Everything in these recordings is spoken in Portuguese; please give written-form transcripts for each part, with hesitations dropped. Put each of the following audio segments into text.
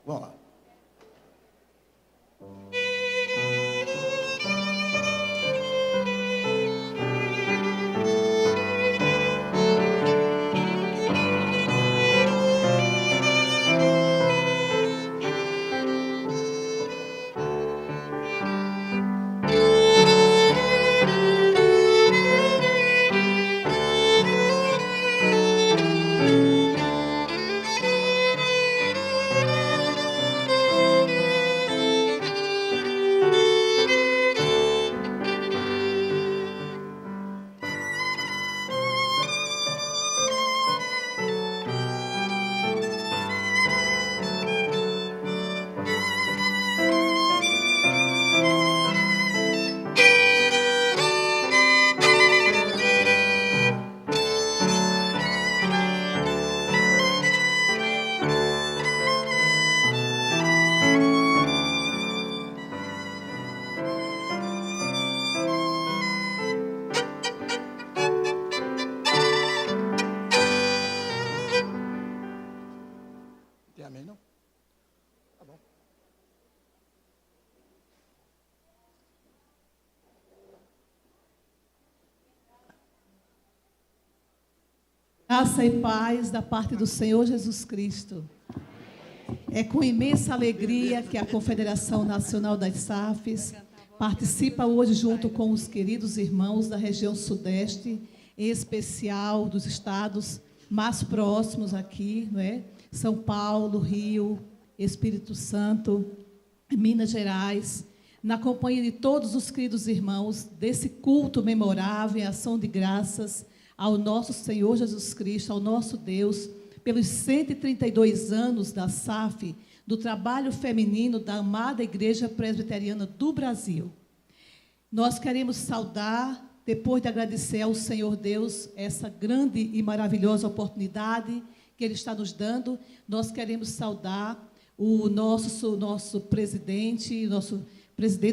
Vamos lá. Tem amém, não? Tá bom. Graça e paz da parte do Senhor Jesus Cristo. É com imensa alegria que a Confederação Nacional das SAFs participa hoje junto com os queridos irmãos da região sudeste, em especial dos estados mais próximos aqui, não é? São Paulo, Rio, Espírito Santo, Minas Gerais, na companhia de todos os queridos irmãos desse culto memorável em ação de graças ao nosso Senhor Jesus Cristo, ao nosso Deus, pelos 132 anos da SAF, do trabalho feminino da amada Igreja Presbiteriana do Brasil. Nós queremos saudar, depois de agradecer ao Senhor Deus essa grande e maravilhosa oportunidade que Ele está nos dando, nós queremos saudar o nosso presidente do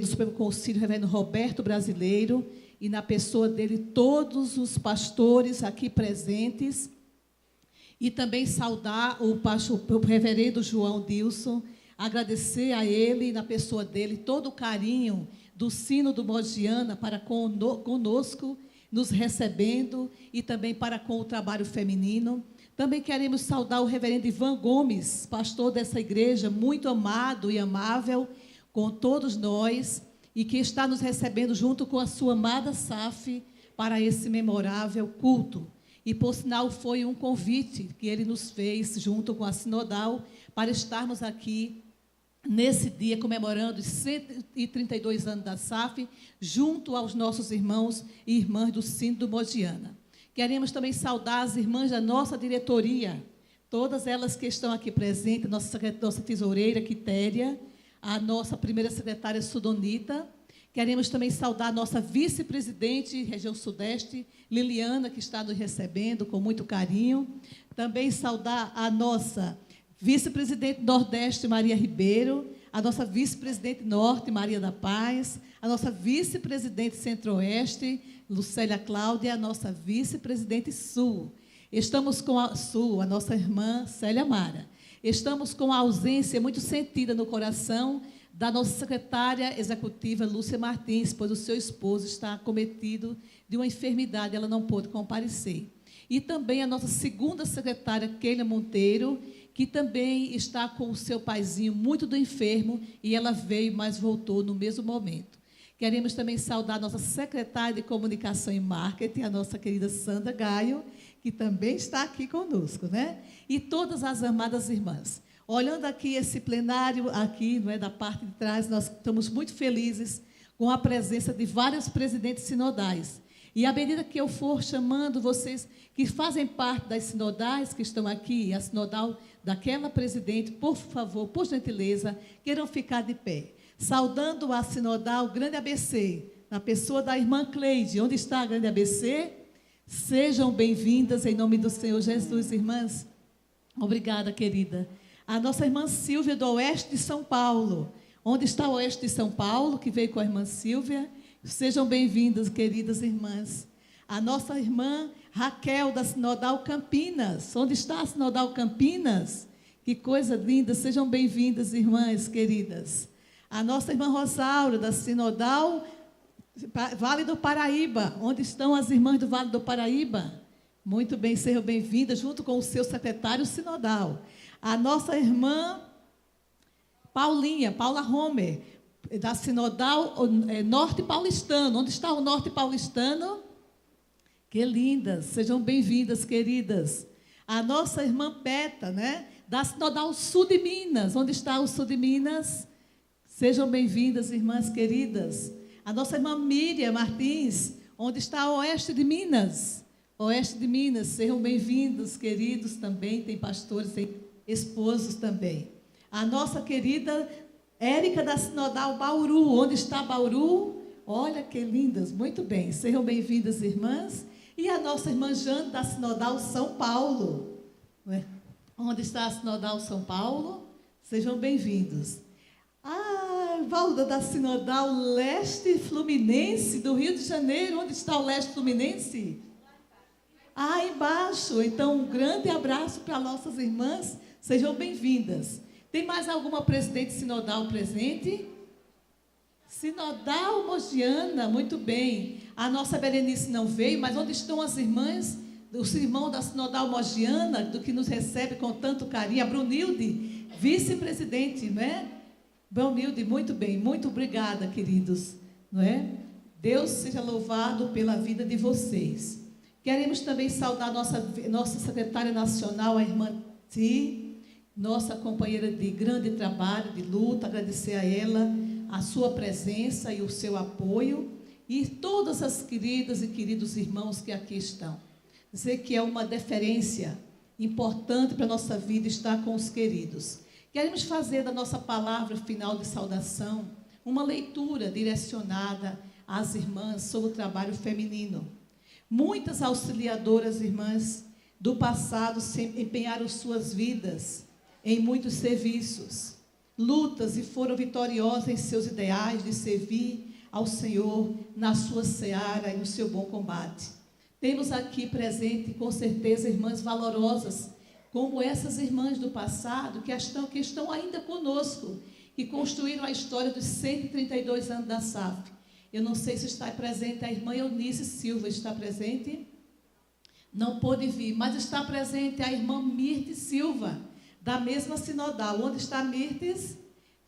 Supremo Conselho, reverendo Roberto Brasileiro, e na pessoa dele todos os pastores aqui presentes, e também saudar o reverendo João Dilson, agradecer a ele, na pessoa dele, todo o carinho do Sino do Mogiana para conosco, nos recebendo, e também para com o trabalho feminino. Também queremos saudar o reverendo Ivan Gomes, pastor dessa igreja, muito amado e amável com todos nós, e que está nos recebendo junto com a sua amada SAF para esse memorável culto. E, por sinal, foi um convite que ele nos fez, junto com a Sinodal, para estarmos aqui nesse dia, comemorando os 132 anos da SAF, junto aos nossos irmãos e irmãs do Sino do Mogiana. Queremos também saudar as irmãs da nossa diretoria, todas elas que estão aqui presentes, nossa tesoureira, Quitéria, a nossa primeira secretária, Sudonita. Queremos também saudar a nossa vice-presidente, região sudeste, Liliana, que está nos recebendo com muito carinho. Também saudar a nossa vice-presidente nordeste, Maria Ribeiro, a nossa vice-presidente norte, Maria da Paz, a nossa vice-presidente centro-oeste, Lucélia Cláudia, a nossa vice-presidente sul. Estamos com a sul, a nossa irmã Célia Mara. Estamos com a ausência muito sentida no coração da nossa secretária executiva, Lúcia Martins, pois o seu esposo está acometido de uma enfermidade, ela não pôde comparecer. E também a nossa segunda secretária, Keila Monteiro, que também está com o seu paizinho muito do enfermo, e ela veio, mas voltou no mesmo momento. Queremos também saudar a nossa secretária de Comunicação e Marketing, a nossa querida Sandra Gaio, que também está aqui conosco, né? E todas as amadas irmãs. Olhando aqui esse plenário, aqui, não é, da parte de trás, nós estamos muito felizes com a presença de vários presidentes sinodais. E à medida que eu for chamando vocês que fazem parte das sinodais que estão aqui, a sinodal daquela presidente, por favor, por gentileza, queiram ficar de pé. Saudando a sinodal Grande ABC, na pessoa da irmã Cleide. Onde está a Grande ABC? Sejam bem-vindas em nome do Senhor Jesus, irmãs. Obrigada, querida. A nossa irmã Silvia, do Oeste de São Paulo. Onde está o Oeste de São Paulo, que veio com a irmã Silvia? Sejam bem-vindas, queridas irmãs. A nossa irmã Raquel, da Sinodal Campinas. Onde está a Sinodal Campinas? Que coisa linda. Sejam bem-vindas, irmãs queridas. A nossa irmã Rosaura, da Sinodal Vale do Paraíba. Onde estão as irmãs do Vale do Paraíba? Muito bem, sejam bem-vindas, junto com o seu secretário sinodal. A nossa irmã Paulinha, Paula Homer, da Sinodal Norte Paulistano. Onde está o Norte Paulistano? Que lindas, sejam bem-vindas, queridas. A nossa irmã Peta, né, da Sinodal Sul de Minas. Onde está o Sul de Minas? Sejam bem-vindas, irmãs queridas. A nossa irmã Miriam Martins, onde está o Oeste de Minas? Oeste de Minas, sejam bem-vindos, queridos também. Tem pastores, tem esposos também. A nossa querida Érica da Sinodal Bauru. Onde está Bauru? Olha que lindas, muito bem. Sejam bem-vindas, irmãs. E a nossa irmã Jane da Sinodal São Paulo. Onde está a Sinodal São Paulo? Sejam bem-vindos. Valda da Sinodal Leste Fluminense, do Rio de Janeiro. Onde está o Leste Fluminense? Embaixo. Então, um grande abraço para nossas irmãs. Sejam bem-vindas. Tem mais alguma presidente sinodal presente? Sinodal Mogiana, muito bem. A nossa Berenice não veio, mas onde estão as irmãs, os irmãos da Sinodal Mogiana, do que nos recebe com tanto carinho? A Brunilde, vice-presidente, não é? Brunilde, muito bem, muito obrigada, queridos, não é? Deus seja louvado pela vida de vocês. Queremos também saudar nossa secretária nacional, a irmã Ti, nossa companheira de grande trabalho, de luta, agradecer a ela a sua presença e o seu apoio, e todas as queridas e queridos irmãos que aqui estão. Dizer que é uma deferência importante para a nossa vida estar com os queridos. Queremos fazer da nossa palavra final de saudação uma leitura direcionada às irmãs sobre o trabalho feminino. Muitas auxiliadoras irmãs do passado empenharam suas vidas em muitos serviços, lutas, e foram vitoriosas em seus ideais de servir ao Senhor na sua seara e no seu bom combate. Temos aqui presente, com certeza, irmãs valorosas, como essas irmãs do passado, que estão ainda conosco, que construíram a história dos 132 anos da SAF. Eu não sei se está presente a irmã Eunice Silva. Está presente? Não pôde vir, mas está presente a irmã Mirtes Silva, da mesma sinodal. Onde está Mirtes?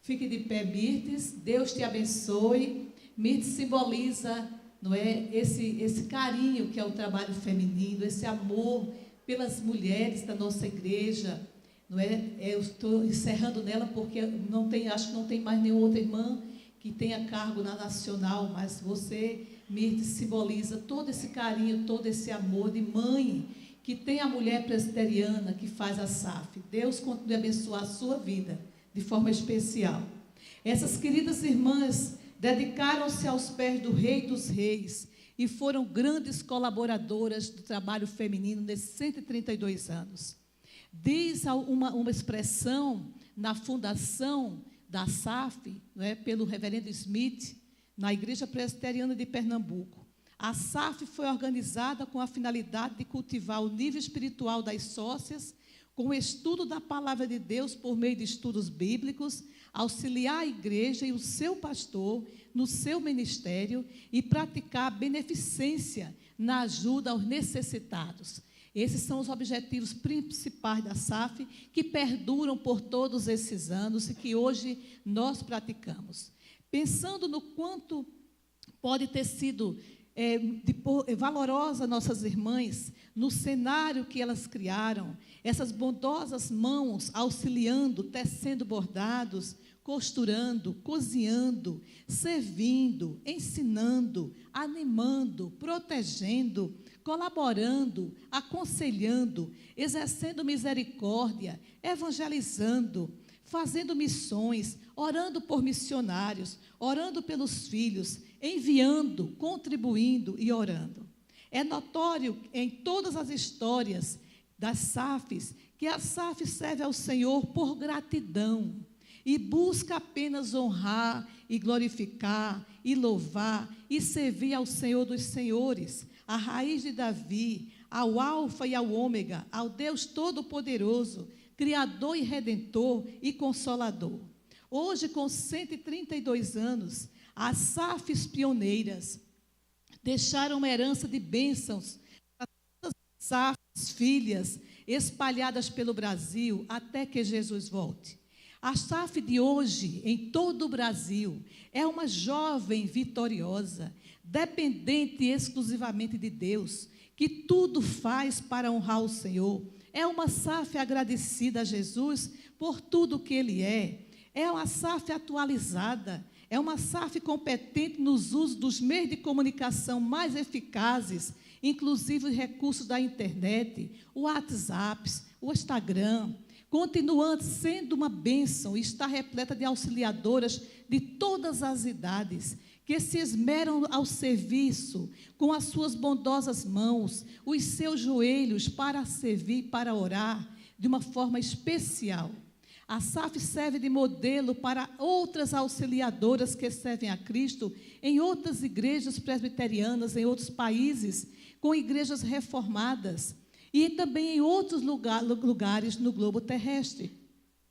Fique de pé, Mirtes. Deus te abençoe. Mirtes simboliza, não é, esse carinho que é o trabalho feminino, esse amor pelas mulheres da nossa igreja, não é? Eu estou encerrando nela porque acho que não tem mais nenhuma outra irmã que tenha cargo na nacional, mas você, Mirtes, simboliza todo esse carinho, todo esse amor de mãe que tem a mulher presbiteriana que faz a SAF. Deus continue a abençoar a sua vida de forma especial. Essas queridas irmãs dedicaram-se aos pés do Rei dos Reis e foram grandes colaboradoras do trabalho feminino nesses 132 anos. Diz uma expressão na fundação da SAF, não é, pelo reverendo Smith, na Igreja Presbiteriana de Pernambuco. A SAF foi organizada com a finalidade de cultivar o nível espiritual das sócias, com o estudo da palavra de Deus por meio de estudos bíblicos, auxiliar a igreja e o seu pastor no seu ministério e praticar a beneficência na ajuda aos necessitados. Esses são os objetivos principais da SAF, que perduram por todos esses anos e que hoje nós praticamos. Pensando no quanto pode ter sido valorosa nossas irmãs, no cenário que elas criaram, essas bondosas mãos auxiliando, tecendo bordados, costurando, cozinhando, servindo, ensinando, animando, protegendo, colaborando, aconselhando, exercendo misericórdia, evangelizando, fazendo missões, orando por missionários, orando pelos filhos, enviando, contribuindo e orando. É notório em todas as histórias das SAFs que a SAF serve ao Senhor por gratidão e busca apenas honrar e glorificar e louvar e servir ao Senhor dos senhores, a raiz de Davi, ao Alfa e ao Ômega, ao Deus Todo-Poderoso, Criador e Redentor e Consolador. Hoje, com 132 anos, as SAFs pioneiras deixaram uma herança de bênçãos para todas as SAFs filhas espalhadas pelo Brasil até que Jesus volte. A SAF de hoje, em todo o Brasil, é uma jovem vitoriosa, dependente exclusivamente de Deus, que tudo faz para honrar o Senhor. É uma SAF agradecida a Jesus por tudo que Ele é. É uma SAF atualizada. É uma SAF competente nos usos dos meios de comunicação mais eficazes, inclusive os recursos da internet, o WhatsApp, o Instagram. Continuando sendo uma bênção e está repleta de auxiliadoras de todas as idades, que se esmeram ao serviço com as suas bondosas mãos, os seus joelhos para servir, para orar, de uma forma especial. A SAF serve de modelo para outras auxiliadoras que servem a Cristo em outras igrejas presbiterianas, em outros países, com igrejas reformadas, e também em outros lugares no globo terrestre.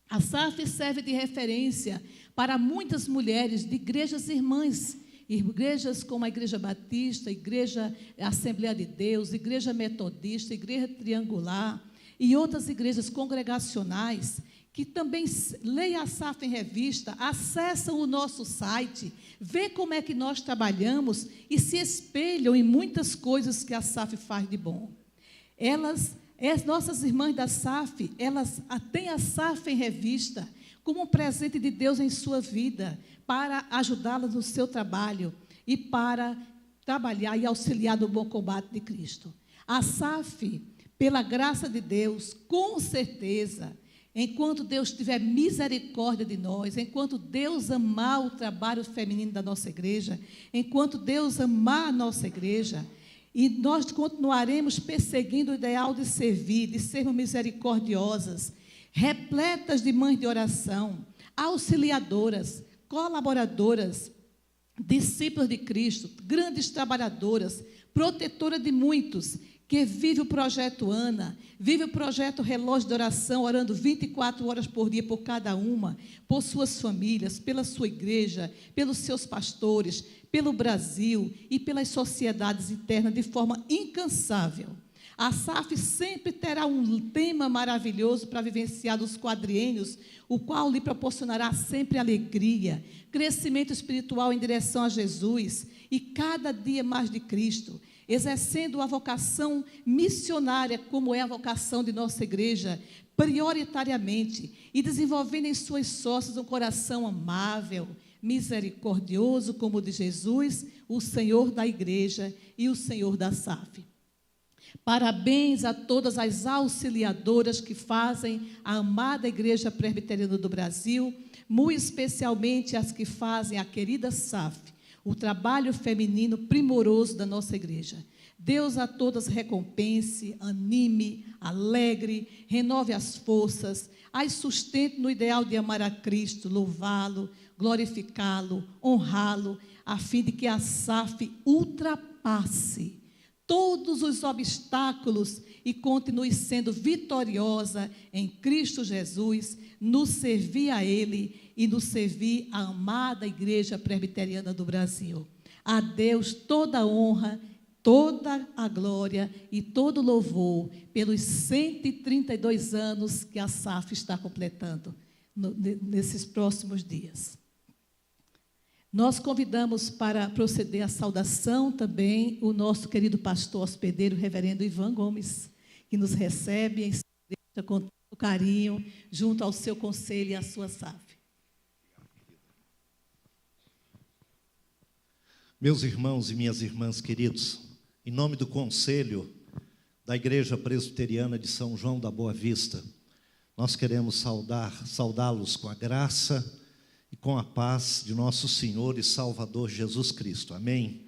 A SAF serve de referência para muitas mulheres de igrejas irmãs, igrejas como a Igreja Batista, Igreja Assembleia de Deus, Igreja Metodista, Igreja Triangular e outras igrejas congregacionais que também leem a SAF em revista, acessam o nosso site, vê como é que nós trabalhamos e se espelham em muitas coisas que a SAF faz de bom. As nossas irmãs da SAF, elas têm a SAF em revista como um presente de Deus em sua vida, para ajudá-las no seu trabalho e para trabalhar e auxiliar no bom combate de Cristo. A SAF, pela graça de Deus, com certeza, enquanto Deus tiver misericórdia de nós, enquanto Deus amar o trabalho feminino da nossa igreja, enquanto Deus amar a nossa igreja, e nós continuaremos perseguindo o ideal de servir, de sermos misericordiosas, repletas de mães de oração, auxiliadoras, colaboradoras, discípulos de Cristo, grandes trabalhadoras, protetora de muitos, que vive o projeto Ana, vive o projeto Relógio de Oração, orando 24 horas por dia por cada uma, por suas famílias, pela sua igreja, pelos seus pastores, pelo Brasil e pelas sociedades internas de forma incansável. A SAF sempre terá um tema maravilhoso para vivenciar nos quadriênios, o qual lhe proporcionará sempre alegria, crescimento espiritual em direção a Jesus e cada dia mais de Cristo, exercendo a vocação missionária, como é a vocação de nossa igreja, prioritariamente, e desenvolvendo em suas sócias um coração amável, misericordioso, como o de Jesus, o Senhor da igreja e o Senhor da SAF. Parabéns a todas as auxiliadoras que fazem a amada Igreja Presbiteriana do Brasil, muito especialmente as que fazem a querida SAF, o trabalho feminino primoroso da nossa igreja. Deus a todas recompense, anime, alegre, renove as forças, as sustente no ideal de amar a Cristo, louvá-lo, glorificá-lo, honrá-lo, a fim de que a SAF ultrapasse todos os obstáculos e continue sendo vitoriosa em Cristo Jesus, no servir a Ele e no servir a amada Igreja Presbiteriana do Brasil. A Deus toda a honra, toda a glória e todo o louvor pelos 132 anos que a SAF está completando nesses próximos dias. Nós convidamos para proceder à saudação também o nosso querido pastor hospedeiro, reverendo Ivan Gomes, que nos recebe em sua igreja com todo carinho, junto ao seu conselho e à sua SAF. Meus irmãos e minhas irmãs queridos, em nome do Conselho da Igreja Presbiteriana de São João da Boa Vista, nós queremos saudá-los com a graça e com a paz de nosso Senhor e Salvador Jesus Cristo. Amém?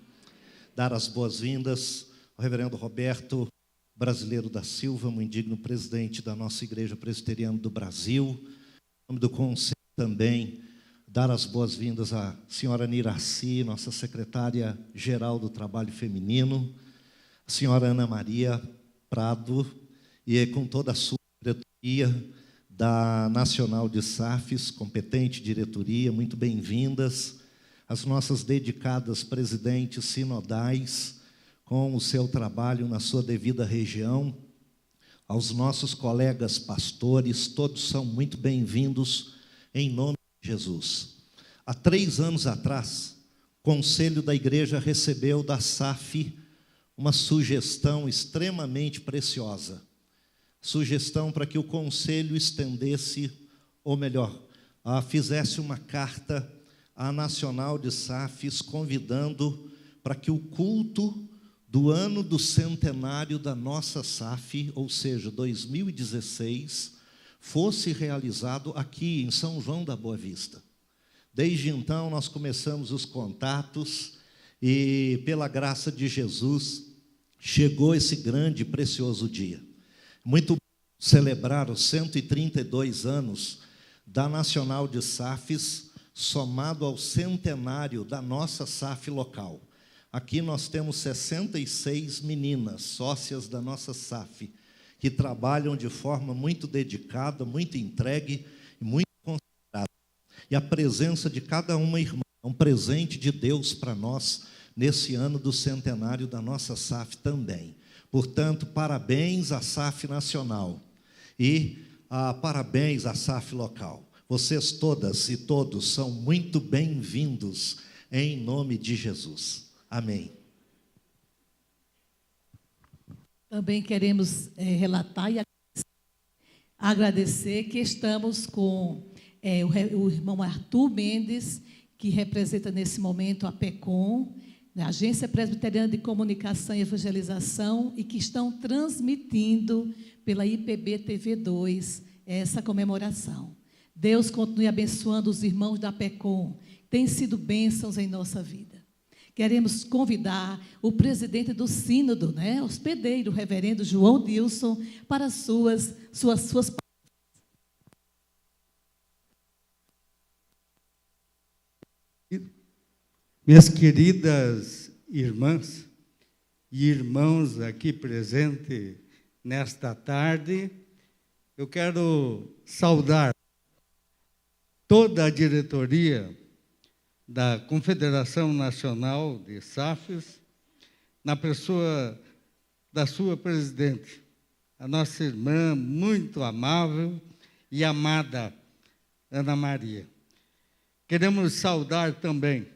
Dar as boas-vindas ao reverendo Roberto Brasileiro da Silva, muito digno presidente da nossa Igreja Presbiteriana do Brasil. Em nome do Conselho também, dar as boas-vindas à senhora Niraci, nossa secretária-geral do Trabalho Feminino, a senhora Ana Maria Prado, e com toda a sua diretoria, da Nacional de SAFs, competente diretoria, muito bem-vindas. As nossas dedicadas presidentes sinodais, com o seu trabalho na sua devida região, aos nossos colegas pastores, todos são muito bem-vindos, em nome de Jesus. Há 3 anos atrás, o Conselho da Igreja recebeu da SAF uma sugestão extremamente preciosa. Sugestão para que o Conselho estendesse, ou melhor, fizesse uma carta à Nacional de SAFs, convidando para que o culto do ano do centenário da nossa SAF, ou seja, 2016, fosse realizado aqui em São João da Boa Vista. Desde então, nós começamos os contatos e, pela graça de Jesus, chegou esse grande e precioso dia. Muito bom celebrar os 132 anos da Nacional de SAFs, somado ao centenário da nossa SAF local. Aqui nós temos 66 meninas, sócias da nossa SAF, que trabalham de forma muito dedicada, muito entregue e muito concentrada. E a presença de cada uma irmã é um presente de Deus para nós, nesse ano do centenário da nossa SAF também. Portanto, parabéns à SAF nacional e parabéns à SAF local. Vocês todas e todos são muito bem-vindos em nome de Jesus. Amém. Também queremos relatar e agradecer que estamos com o irmão Arthur Mendes, que representa nesse momento a PECOM, a Agência Presbiteriana de Comunicação e Evangelização, e que estão transmitindo pela IPB TV 2 essa comemoração. Deus continue abençoando os irmãos da PECOM, tem sido bênçãos em nossa vida. Queremos convidar o presidente do sínodo, hospedeiro, o reverendo João Dilson, para suas palavras. Minhas queridas irmãs e irmãos aqui presentes nesta tarde, eu quero saudar toda a diretoria da Confederação Nacional de SAFs, na pessoa da sua presidente, a nossa irmã muito amável e amada, Ana Maria. Queremos saudar também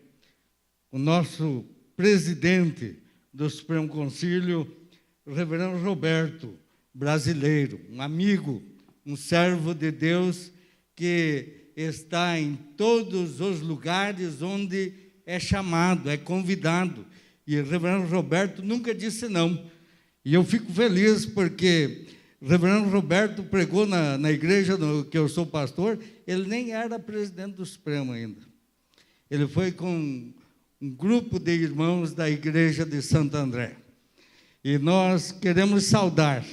o nosso presidente do Supremo Concílio, o reverendo Roberto, brasileiro, um amigo, um servo de Deus que está em todos os lugares onde é chamado, é convidado. E o reverendo Roberto nunca disse não. E eu fico feliz porque o reverendo Roberto pregou na igreja que eu sou pastor, ele nem era presidente do Supremo ainda. Ele foi com um grupo de irmãos da igreja de Santo André. E nós queremos saudar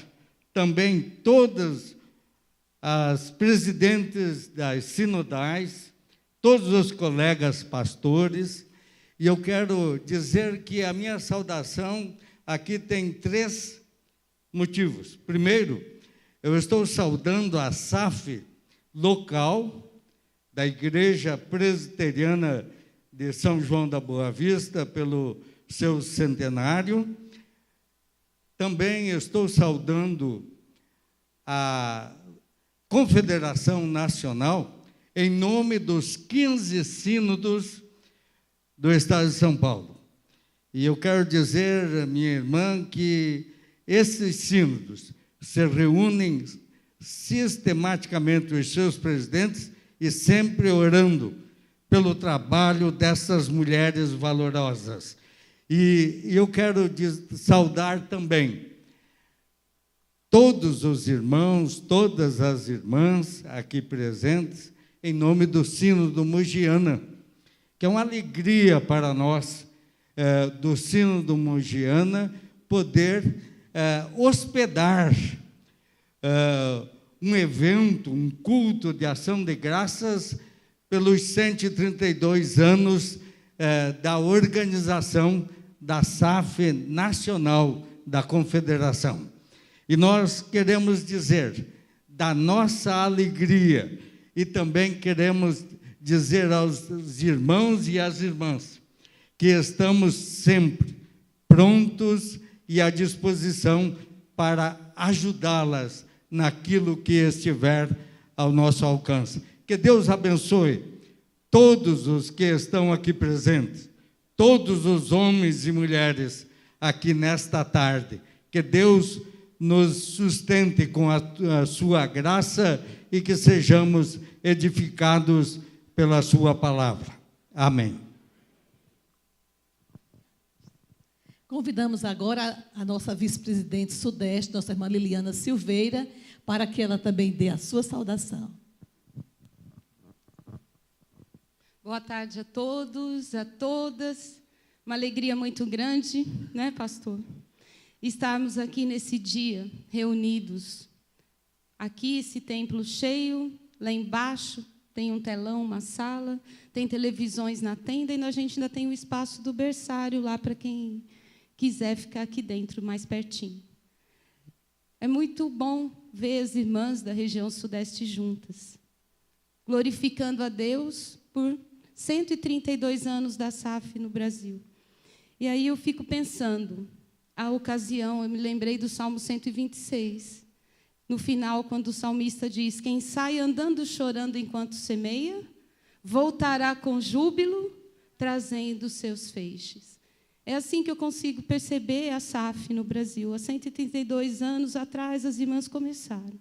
também todas as presidentes das sinodais, todos os colegas pastores, e eu quero dizer que a minha saudação aqui tem 3 motivos. Primeiro, eu estou saudando a SAF local da Igreja Presbiteriana de São João da Boa Vista pelo seu centenário. Também estou saudando a Confederação Nacional, em nome dos 15 sínodos do Estado de São Paulo. E eu quero dizer, minha irmã, que esses sínodos se reúnem sistematicamente os seus presidentes e sempre orando pelo trabalho dessas mulheres valorosas. E eu quero saudar também todos os irmãos, todas as irmãs aqui presentes, em nome do Sínodo Mogiana, que é uma alegria para nós, do Sínodo Mogiana, poder hospedar um evento, um culto de ação de graças pelos 132 anos da organização da SAF Nacional da Confederação. E nós queremos dizer, da nossa alegria. E também queremos dizer aos irmãos e às irmãs que estamos sempre prontos e à disposição para ajudá-las naquilo que estiver ao nosso alcance. Que Deus abençoe todos os que estão aqui presentes, todos os homens e mulheres aqui nesta tarde. Que Deus nos sustente com a sua graça e que sejamos edificados pela sua palavra. Amém. Convidamos agora a nossa vice-presidente Sudeste, nossa irmã Liliana Silveira, para que ela também dê a sua saudação. Boa tarde a todos, a todas. Uma alegria muito grande, né, pastor? Estarmos aqui nesse dia, reunidos. Aqui, esse templo cheio, lá embaixo tem um telão, uma sala, tem televisões na tenda, e a gente ainda tem o espaço do berçário lá para quem quiser ficar aqui dentro, mais pertinho. É muito bom ver as irmãs da região sudeste juntas, glorificando a Deus por 132 anos da SAF no Brasil. E aí eu fico pensando, a ocasião, eu me lembrei do Salmo 126, no final, quando o salmista diz: quem sai andando chorando enquanto semeia, voltará com júbilo, trazendo seus feixes. É assim que eu consigo perceber a SAF no Brasil. Há 132 anos atrás, as irmãs começaram.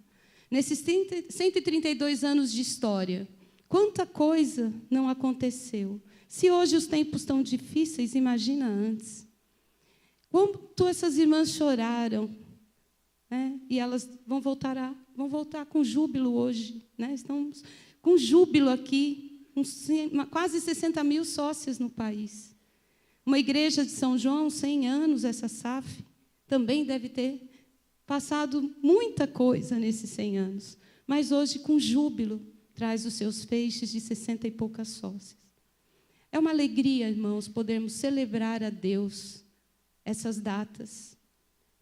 Nesses 132 anos de história, quanta coisa não aconteceu. Se hoje os tempos estão difíceis, imagina antes. Quanto essas irmãs choraram, né? E elas vão voltar com júbilo hoje, né? Estamos com júbilo aqui, quase 60 mil sócias no país. Uma igreja de São João, 100 anos, essa SAF, também deve ter passado muita coisa nesses 100 anos. Mas hoje, com júbilo, traz os seus feixes de 60 e poucas sócias. É uma alegria, irmãos, podermos celebrar a Deus essas datas,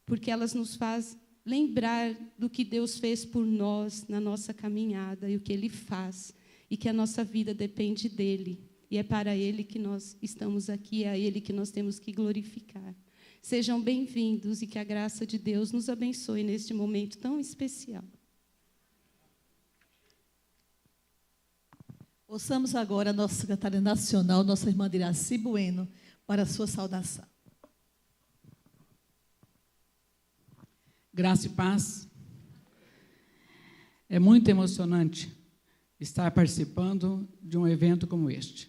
porque elas nos fazem lembrar do que Deus fez por nós na nossa caminhada e o que Ele faz, e que a nossa vida depende dEle. E é para Ele que nós estamos aqui, é a Ele que nós temos que glorificar. Sejam bem-vindos e que a graça de Deus nos abençoe neste momento tão especial. Ouçamos agora a nossa secretária nacional, nossa irmã Iraci Bueno, para a sua saudação. Graça e paz. É muito emocionante estar participando de um evento como este.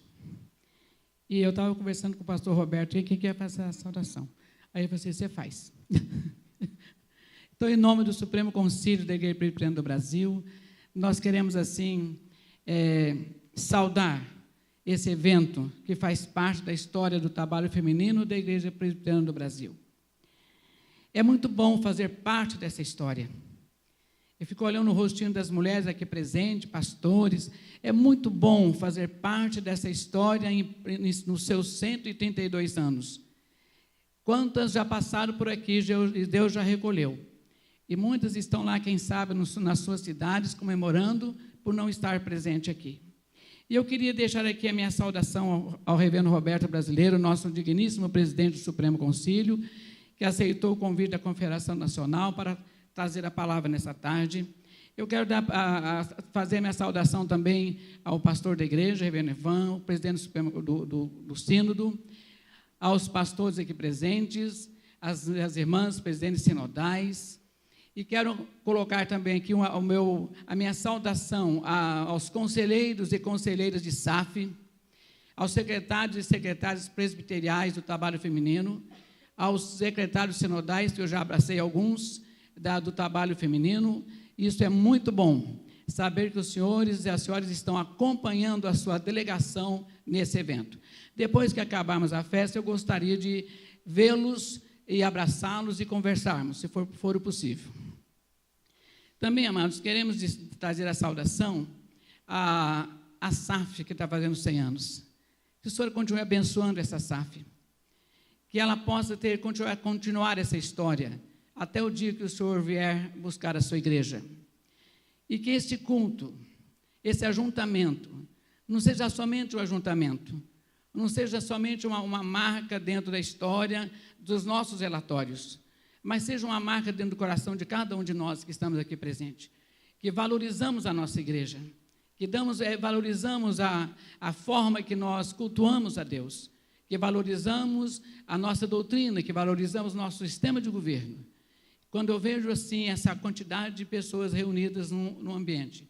E eu estava conversando com o pastor Roberto, e quem quer fazer a saudação? Aí eu falei assim: você faz. Então, em nome do Supremo Concílio da Igreja Presbiteriana do Brasil, nós queremos, assim, saudar esse evento que faz parte da história do trabalho feminino da Igreja Presbiteriana do Brasil. É muito bom fazer parte dessa história. Eu fico olhando o rostinho das mulheres aqui presentes, pastores. É muito bom fazer parte dessa história nos seus 132 anos. Quantas já passaram por aqui e Deus já recolheu. E muitas estão lá, quem sabe, nas suas cidades, comemorando por não estar presente aqui. E eu queria deixar aqui a minha saudação ao reverendo Roberto Brasileiro, nosso digníssimo presidente do Supremo Concílio, que aceitou o convite da Confederação Nacional para trazer a palavra nessa tarde. Eu quero fazer minha saudação também ao pastor da igreja, reverendo Evan, o presidente do Supremo do Sínodo, aos pastores aqui presentes, as irmãs presidentes sinodais, e quero colocar também aqui a minha saudação aos conselheiros e conselheiras de SAF, aos secretários e secretárias presbiteriais do trabalho feminino, aos secretários sinodais, que eu já abracei alguns, do trabalho feminino. Isso é muito bom, saber que os senhores e as senhoras estão acompanhando a sua delegação nesse evento. Depois que acabarmos a festa, eu gostaria de vê-los e abraçá-los e conversarmos, se for possível. Também, amados, queremos trazer a saudação à SAF, que está fazendo 100 anos. Que o Senhor continue abençoando essa SAF, que ela possa continuar essa história, até o dia que o Senhor vier buscar a sua igreja. E que este culto, esse ajuntamento, não seja somente um ajuntamento, não seja somente uma marca dentro da história dos nossos relatórios, mas seja uma marca dentro do coração de cada um de nós que estamos aqui presentes, que valorizamos a nossa igreja, que valorizamos a forma que nós cultuamos a Deus, que valorizamos a nossa doutrina, que valorizamos nosso sistema de governo. Quando eu vejo assim essa quantidade de pessoas reunidas no ambiente,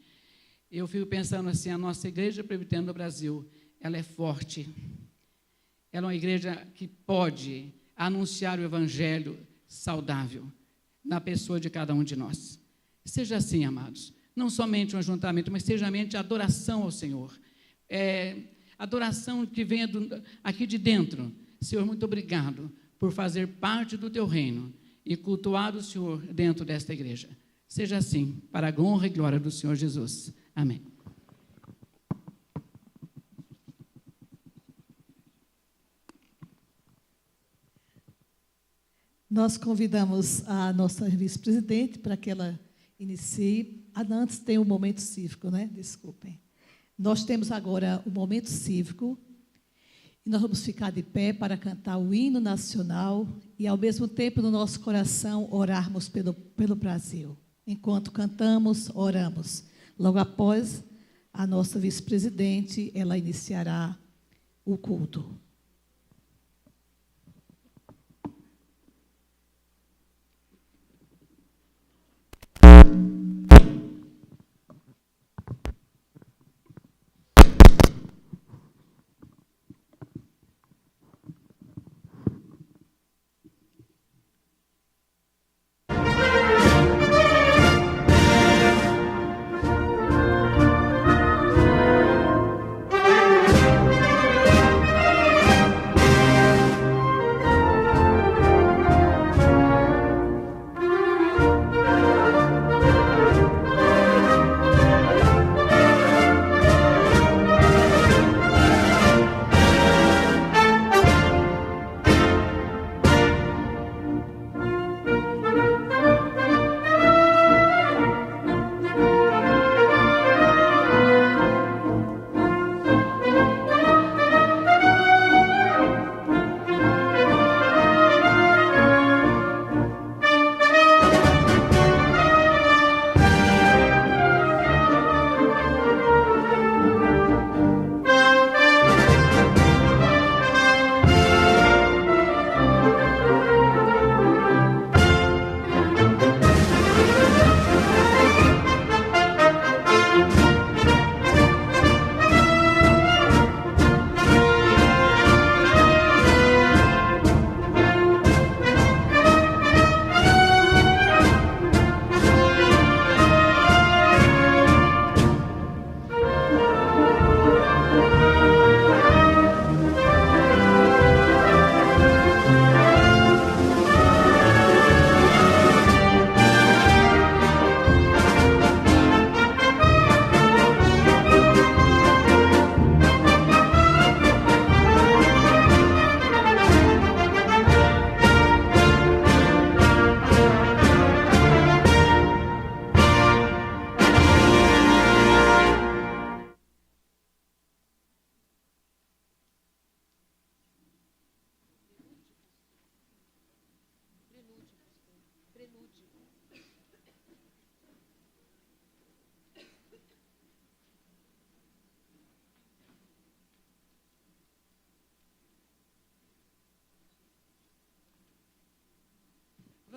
eu fico pensando assim, a nossa igreja presbiteriana do Brasil, ela é forte, ela é uma igreja que pode anunciar o evangelho saudável na pessoa de cada um de nós. Seja assim, amados, não somente um ajuntamento, mas seja mente adoração ao Senhor, adoração que venha aqui de dentro. Senhor, muito obrigado por fazer parte do teu reino e cultuar o Senhor dentro desta igreja. Seja assim, para a honra e glória do Senhor Jesus. Amém. Nós convidamos a nossa vice-presidente para que ela inicie. Antes tem o momento cívico, né? Desculpem. Nós temos agora o momento cívico e nós vamos ficar de pé para cantar o hino nacional e, ao mesmo tempo, no nosso coração, orarmos pelo Brasil. Enquanto cantamos, oramos. Logo após, a nossa vice-presidente, ela iniciará o culto.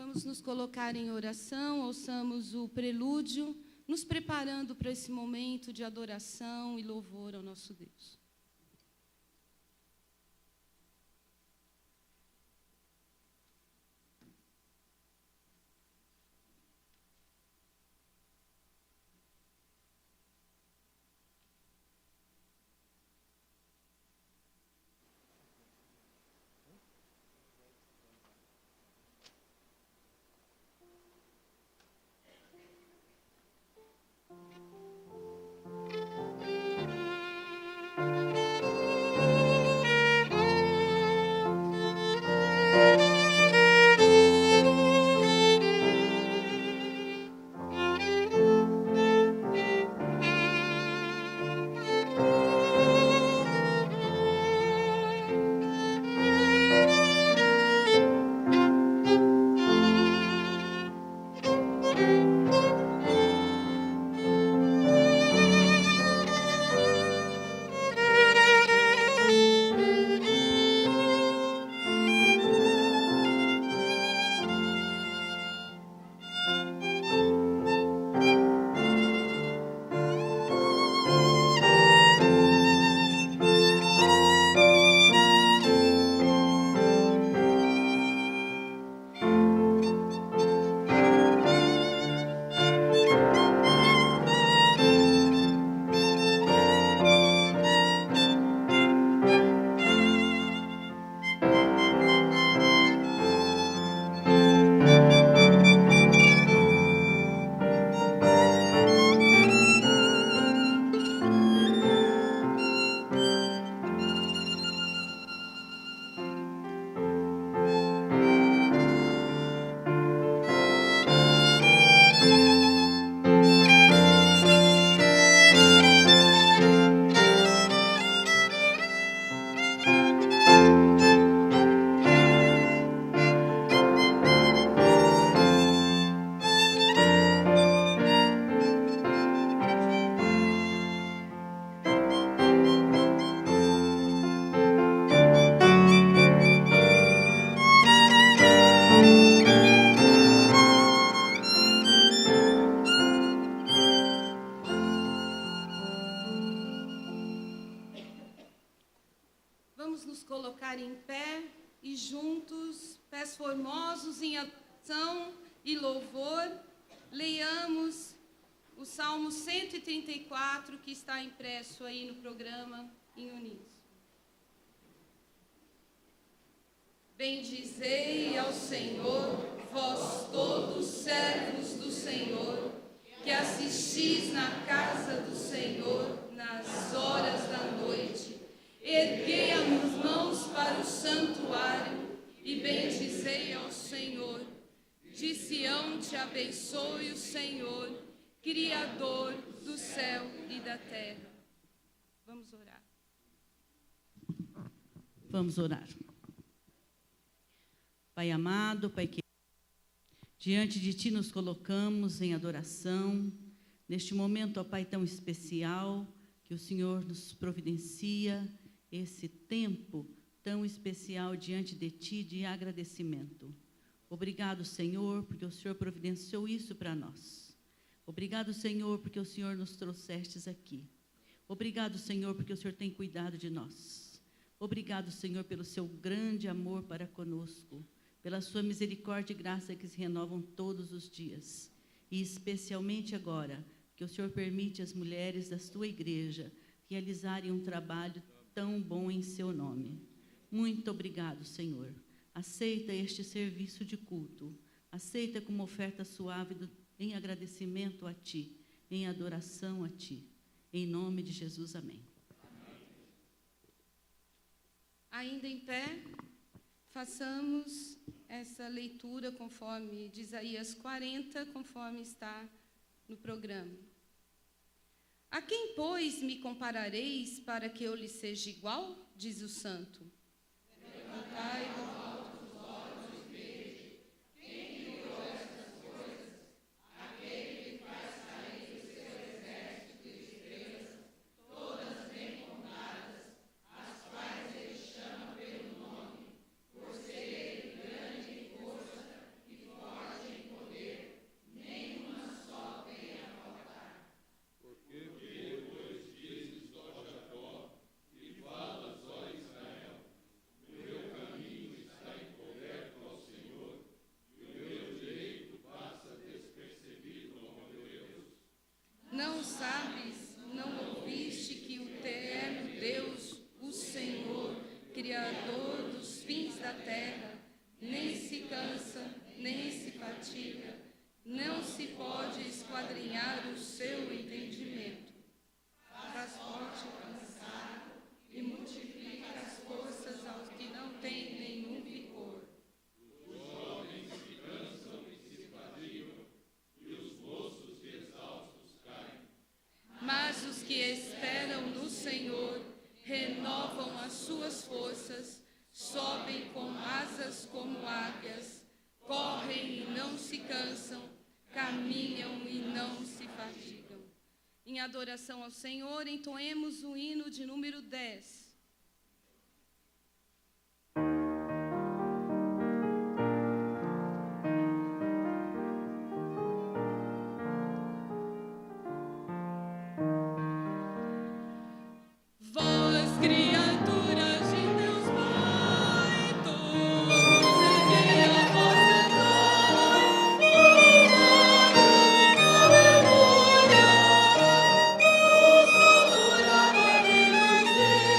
Vamos nos colocar em oração, ouçamos o prelúdio, nos preparando para esse momento de adoração e louvor ao nosso Deus. Vamos nos colocar em pé e juntos, pés formosos em adoração e louvor, leiamos o Salmo 134, que está impresso aí no programa em uníssono. Bendizei ao Senhor, vós todos servos do Senhor, que assistis na casa do Senhor nas horas da noite. Erguei as mãos para o santuário e bendizei ao Senhor. De Sião te abençoe o Senhor, Criador do céu e da terra. Vamos orar. Vamos orar. Pai amado, Pai querido, diante de Ti nos colocamos em adoração, neste momento, ó Pai, tão especial, que o Senhor nos providencia, esse tempo tão especial diante de Ti de agradecimento. Obrigado, Senhor, porque o Senhor providenciou isso para nós. Obrigado, Senhor, porque o Senhor nos trouxestes aqui. Obrigado, Senhor, porque o Senhor tem cuidado de nós. Obrigado, Senhor, pelo seu grande amor para conosco, pela sua misericórdia e graça que se renovam todos os dias. E especialmente agora, que o Senhor permite às mulheres da sua igreja realizarem um trabalho tão bom em seu nome. Muito obrigado, Senhor. Aceita este serviço de culto. Aceita como oferta suave em agradecimento a Ti, em adoração a Ti. Em nome de Jesus, amém. Ainda em pé, façamos essa leitura conforme de Isaías 40, conforme está no programa. A quem, pois, me comparareis para que eu lhe seja igual? Diz o santo. Levantai do alto os olhos e veja. Quem criou estas coisas? Aquele que faz sair o seu exército de estrelas, todas bem contadas, as quais ele chama pelo nome, por ser ele grande em força e forte em poder, nenhuma só tem a faltar. Porque depois dizes, ó Jacó, e falas, ó Israel, o meu caminho está encoberto ao Senhor, e o meu direito passa despercebido ao meu Deus. Não sabes, não ouviste que o eterno Deus, o Senhor, Criador dos fins da terra, nem se cansa, nem se fatiga, não se pode esquadrinhar o seu entendimento. Faz forte o cansado e multiplica as forças aos que não têm nenhum vigor. Os jovens se cansam e se fadigam, e os moços exaustos caem. Mas os que esperam no Senhor renovam as suas forças, sobem com asas como águias, correm e não se cansam, caminham e não se fatigam. Em adoração ao Senhor, entoemos o hino de número 10. Vós, criaturas de Deus Pai, todos erguei a vossa voz, aleluia, o Senhor abençoe,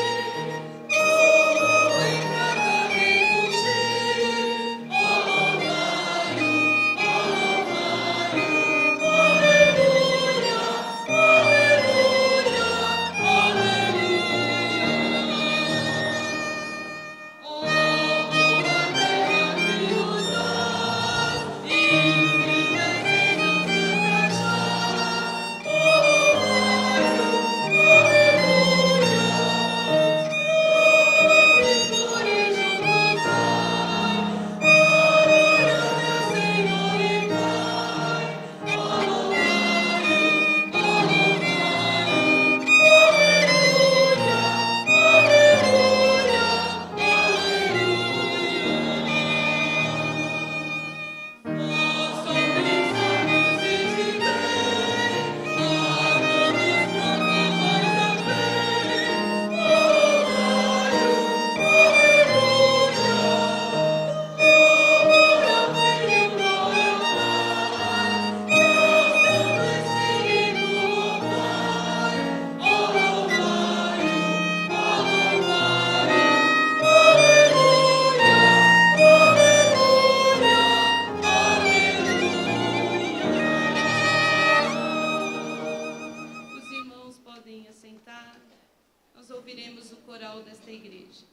o encantamento cheio, aleluia, Os irmãos podem assentar. Nós ouviremos o coral desta igreja.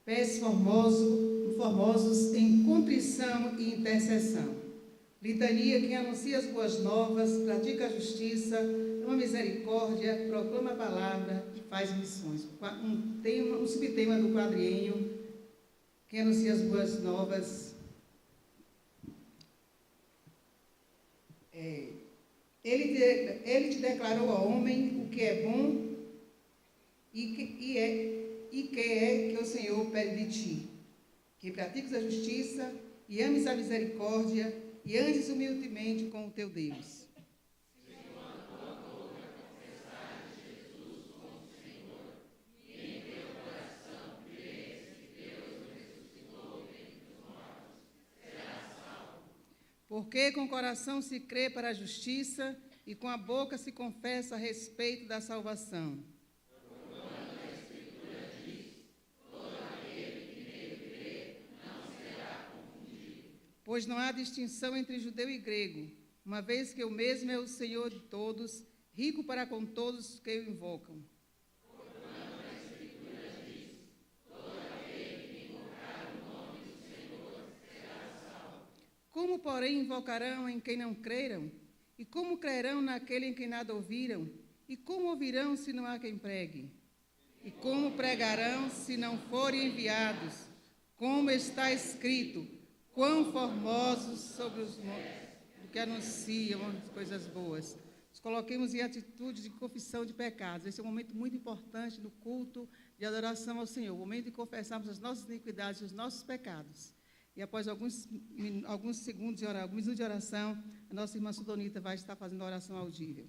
Pés formosos em contrição e intercessão. Litania, quem anuncia as boas novas, pratica a justiça, ama a misericórdia, proclama a palavra e faz missões. Um subtema do quadriênio, quem anuncia as boas novas. Ele te declarou ao homem o que é bom e que é que o Senhor pede de ti, que pratiques a justiça e ames a misericórdia e andes humildemente com o teu Deus. Porque com o coração se crê para a justiça e com a boca se confessa a respeito da salvação. Pois não há distinção entre judeu e grego, uma vez que o mesmo é o Senhor de todos, rico para com todos que o invocam. Como, porém, invocarão em quem não creram? E como crerão naquele em quem nada ouviram? E como ouvirão se não há quem pregue? E como pregarão se não forem enviados? Como está escrito: quão formosos sobre os que anunciam as coisas boas. Nos coloquemos em atitude de confissão de pecados. Esse é um momento muito importante no culto de adoração ao Senhor, o momento de confessarmos as nossas iniquidades e os nossos pecados. E após alguns minutos de oração, a nossa irmã Sudonita vai estar fazendo a oração audível.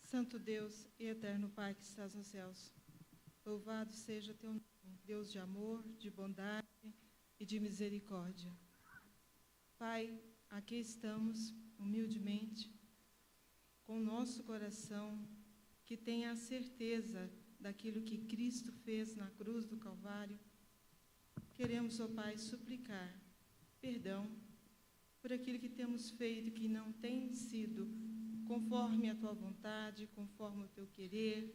Santo Deus e eterno Pai que estás nos céus, louvado seja teu nome, Deus de amor, de bondade e de misericórdia. Pai, aqui estamos humildemente, com o nosso coração que tem a certeza daquilo que Cristo fez na cruz do Calvário. Queremos, ó Pai, suplicar perdão por aquilo que temos feito que não tem sido conforme a tua vontade, conforme o teu querer,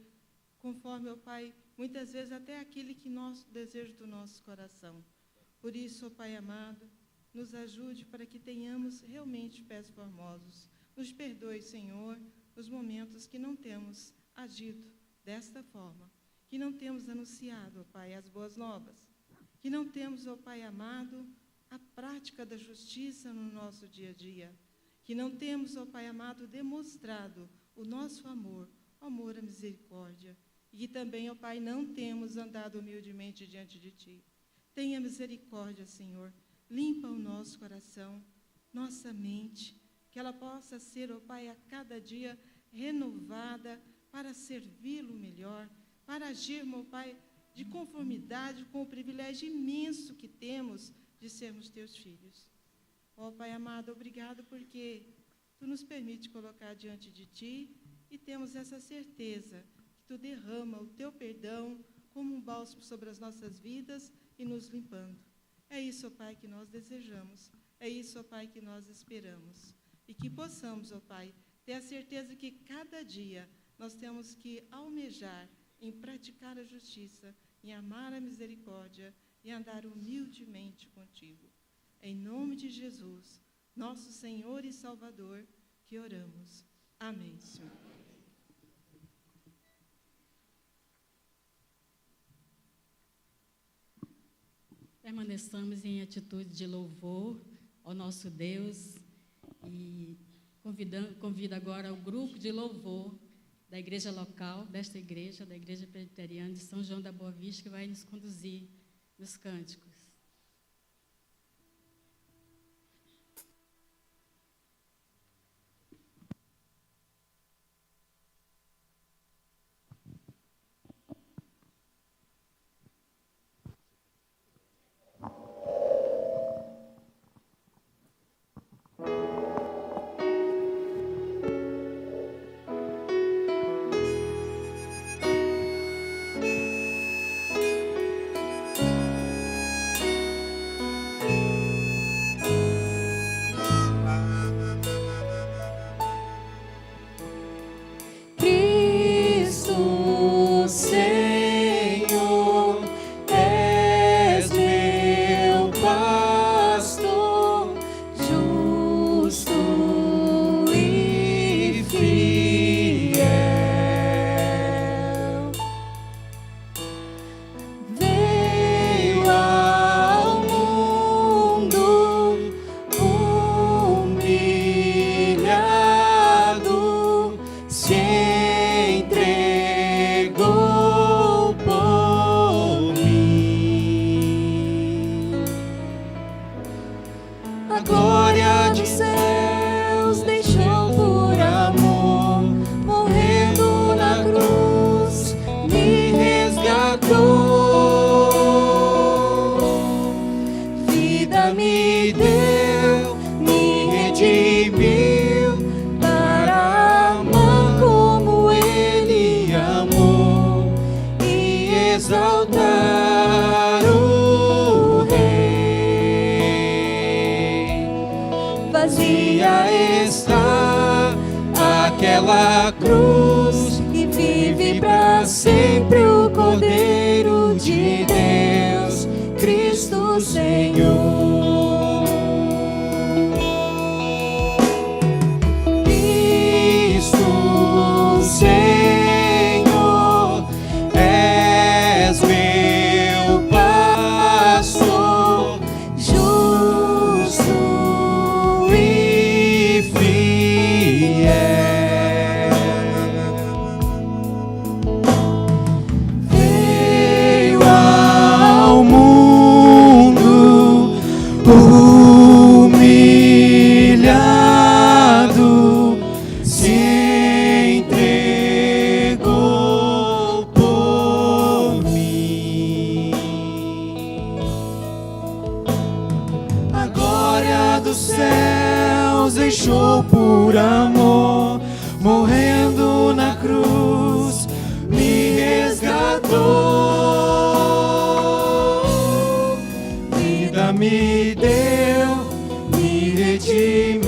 conforme, ó Pai, muitas vezes até aquele que nosso desejo do nosso coração. Por isso, ó Pai amado, nos ajude para que tenhamos realmente pés formosos. Nos perdoe, Senhor, nos momentos que não temos agido desta forma, que não temos anunciado, ó Pai, as boas novas, que não temos, ó Pai amado, a prática da justiça no nosso dia a dia, que não temos, ó Pai amado, demonstrado o nosso amor, o amor à misericórdia, e que também, ó Pai, não temos andado humildemente diante de Ti. Tenha misericórdia, Senhor, limpa o nosso coração, nossa mente, que ela possa ser, ó Pai, a cada dia renovada para servi-lo melhor, para agirmos, ó Pai, de conformidade com o privilégio imenso que temos de sermos Teus filhos. Ó Pai amado, obrigado porque Tu nos permite colocar diante de Ti e temos essa certeza que Tu derrama o Teu perdão como um bálsamo sobre as nossas vidas e nos limpando. É isso, ó Pai, que nós desejamos. É isso, ó Pai, que nós esperamos. E que possamos, ó Pai, ter a certeza que cada dia nós temos que almejar em praticar a justiça, em amar a misericórdia e andar humildemente contigo. Em nome de Jesus, nosso Senhor e Salvador, que oramos. Amém, Senhor. Permaneçamos em atitude de louvor ao nosso Deus e convido agora o grupo de louvor da da igreja local, desta igreja, da Igreja Presbiteriana de São João da Boa Vista, que vai nos conduzir nos cânticos. aquela cruz e vive para sempre o Cordeiro de Deus, Cristo Senhor. Cristo Senhor, és meu pastor, justo e fiel. Veio ao mundo humilhado, se entregou por mim. A glória dos céus deixou por amor, morrendo na cruz, me resgatou. Vida me deu, me redimiu,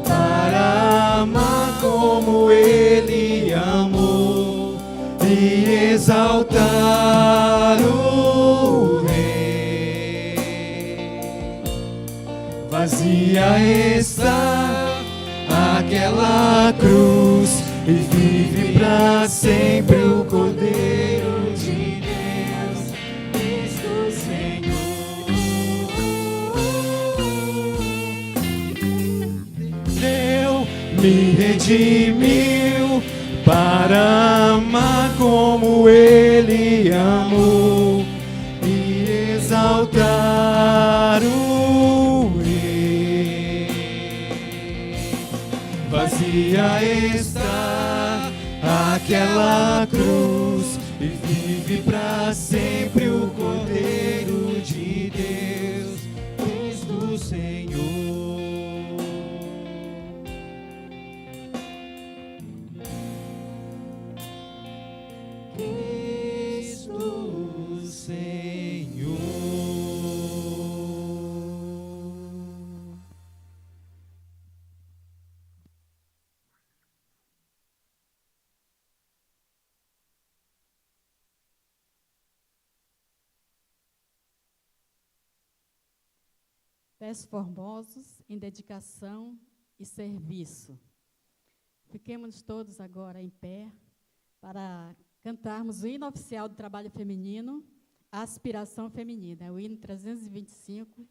para amar como Ele amou e exaltar o Rei. Vazia está aquela cruz e vive para sempre o Cordeiro de Deus, Cristo Senhor. Deu, me redimiu, para amar como Ele amou e exaltar o Rei. Vazia está aquela cruz e vive para sempre o Cordeiro de Deus, Cristo Senhor. Cristo Senhor. Pés formosos em dedicação e serviço. Fiquemos todos agora em pé para cantarmos o hino oficial do trabalho feminino, a aspiração feminina, o hino 325.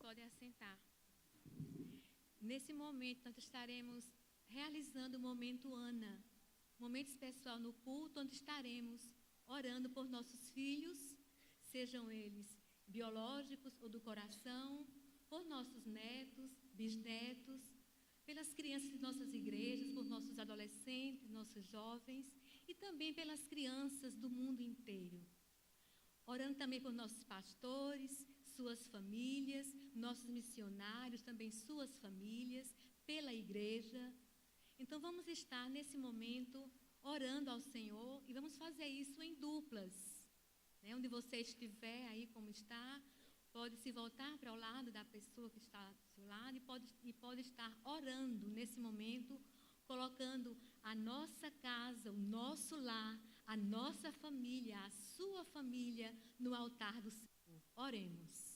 podem assentar. Nesse momento, nós estaremos realizando o momento Ana, momento especial no culto, onde estaremos orando por nossos filhos, sejam eles biológicos ou do coração, por nossos netos, bisnetos, pelas crianças de nossas igrejas, por nossos adolescentes, nossos jovens e também pelas crianças do mundo inteiro. Orando também por nossos pastores, suas famílias, nossos missionários, também suas famílias, pela igreja. Então, vamos estar nesse momento orando ao Senhor e vamos fazer isso em duplas. Né? Onde você estiver aí, como está, pode se voltar para o lado da pessoa que está do seu lado e pode estar orando nesse momento, colocando a nossa casa, o nosso lar, a nossa família, a sua família no altar do Senhor. Oremos.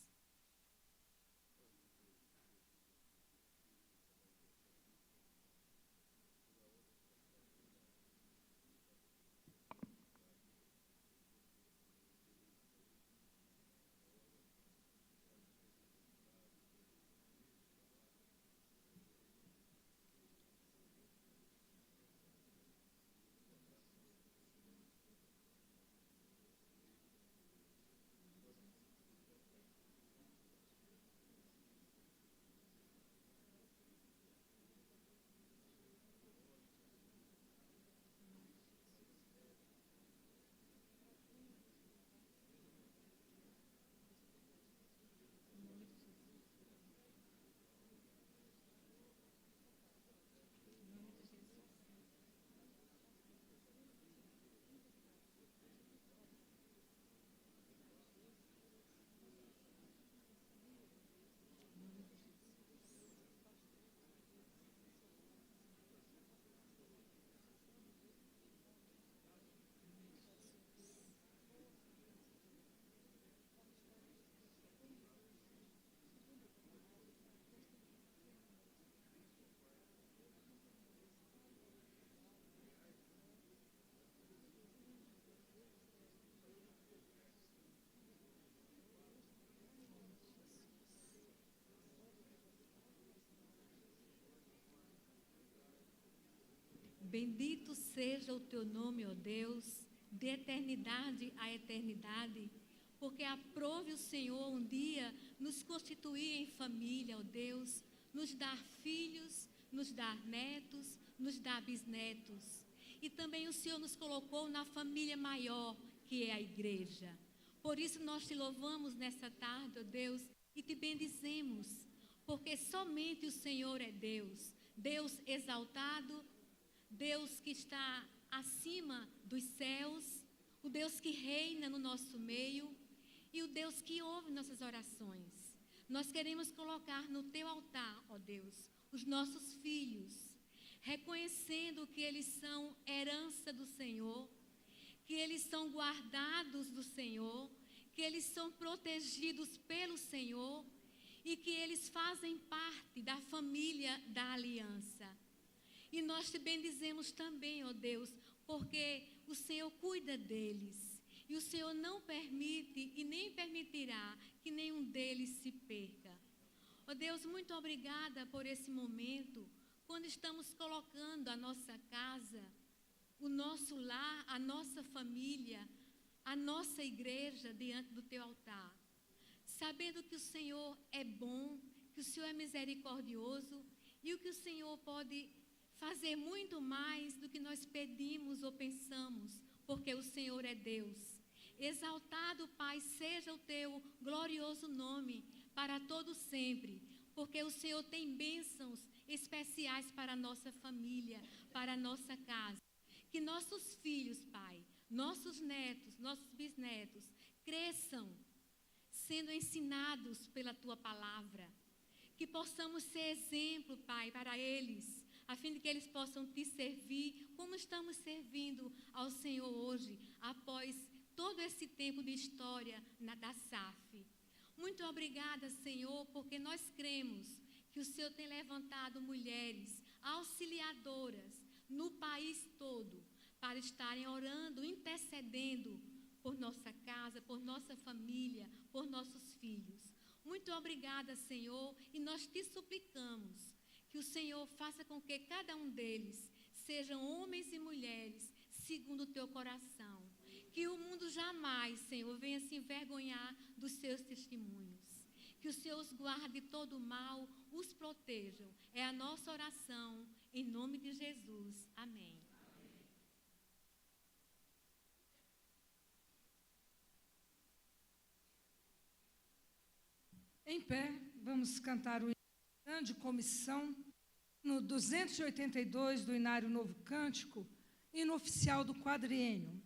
Bendito seja o teu nome, ó Deus, de eternidade a eternidade, porque aprove o Senhor um dia nos constituir em família, ó Deus, nos dar filhos, nos dar netos, nos dar bisnetos. E também o Senhor nos colocou na família maior, que é a igreja. Por isso nós te louvamos nessa tarde, ó Deus, e te bendizemos, porque somente o Senhor é Deus, Deus exaltado, Deus que está acima dos céus, o Deus que reina no nosso meio e o Deus que ouve nossas orações. Nós queremos colocar no teu altar, ó Deus, os nossos filhos, reconhecendo que eles são herança do Senhor, que eles são guardados do Senhor, que eles são protegidos pelo Senhor e que eles fazem parte da família da aliança. E nós te bendizemos também, ó Deus, porque o Senhor cuida deles. E o Senhor não permite e nem permitirá que nenhum deles se perca. Ó Deus, muito obrigada por esse momento, quando estamos colocando a nossa casa, o nosso lar, a nossa família, a nossa igreja diante do teu altar. Sabendo que o Senhor é bom, que o Senhor é misericordioso e o que o Senhor pode fazer muito mais do que nós pedimos ou pensamos, porque o Senhor é Deus. Exaltado, Pai, seja o teu glorioso nome para todo sempre, porque o Senhor tem bênçãos especiais para a nossa família, para a nossa casa. Que nossos filhos, Pai, nossos netos, nossos bisnetos, cresçam sendo ensinados pela tua palavra. Que possamos ser exemplo, Pai, para eles, a fim de que eles possam te servir como estamos servindo ao Senhor hoje, após todo esse tempo de história da SAF. Muito obrigada, Senhor, porque nós cremos que o Senhor tem levantado mulheres auxiliadoras no país todo para estarem orando, intercedendo por nossa casa, por nossa família, por nossos filhos. Muito obrigada, Senhor, e nós te suplicamos que o Senhor faça com que cada um deles sejam homens e mulheres segundo o teu coração. Que o mundo jamais, Senhor, venha se envergonhar dos seus testemunhos. Que o Senhor os guarde de todo o mal, os protejam. É a nossa oração, em nome de Jesus. Amém. Em pé, vamos cantar o Grande Comissão, no 282 do Inário Novo Cântico, hino oficial do quadriênio.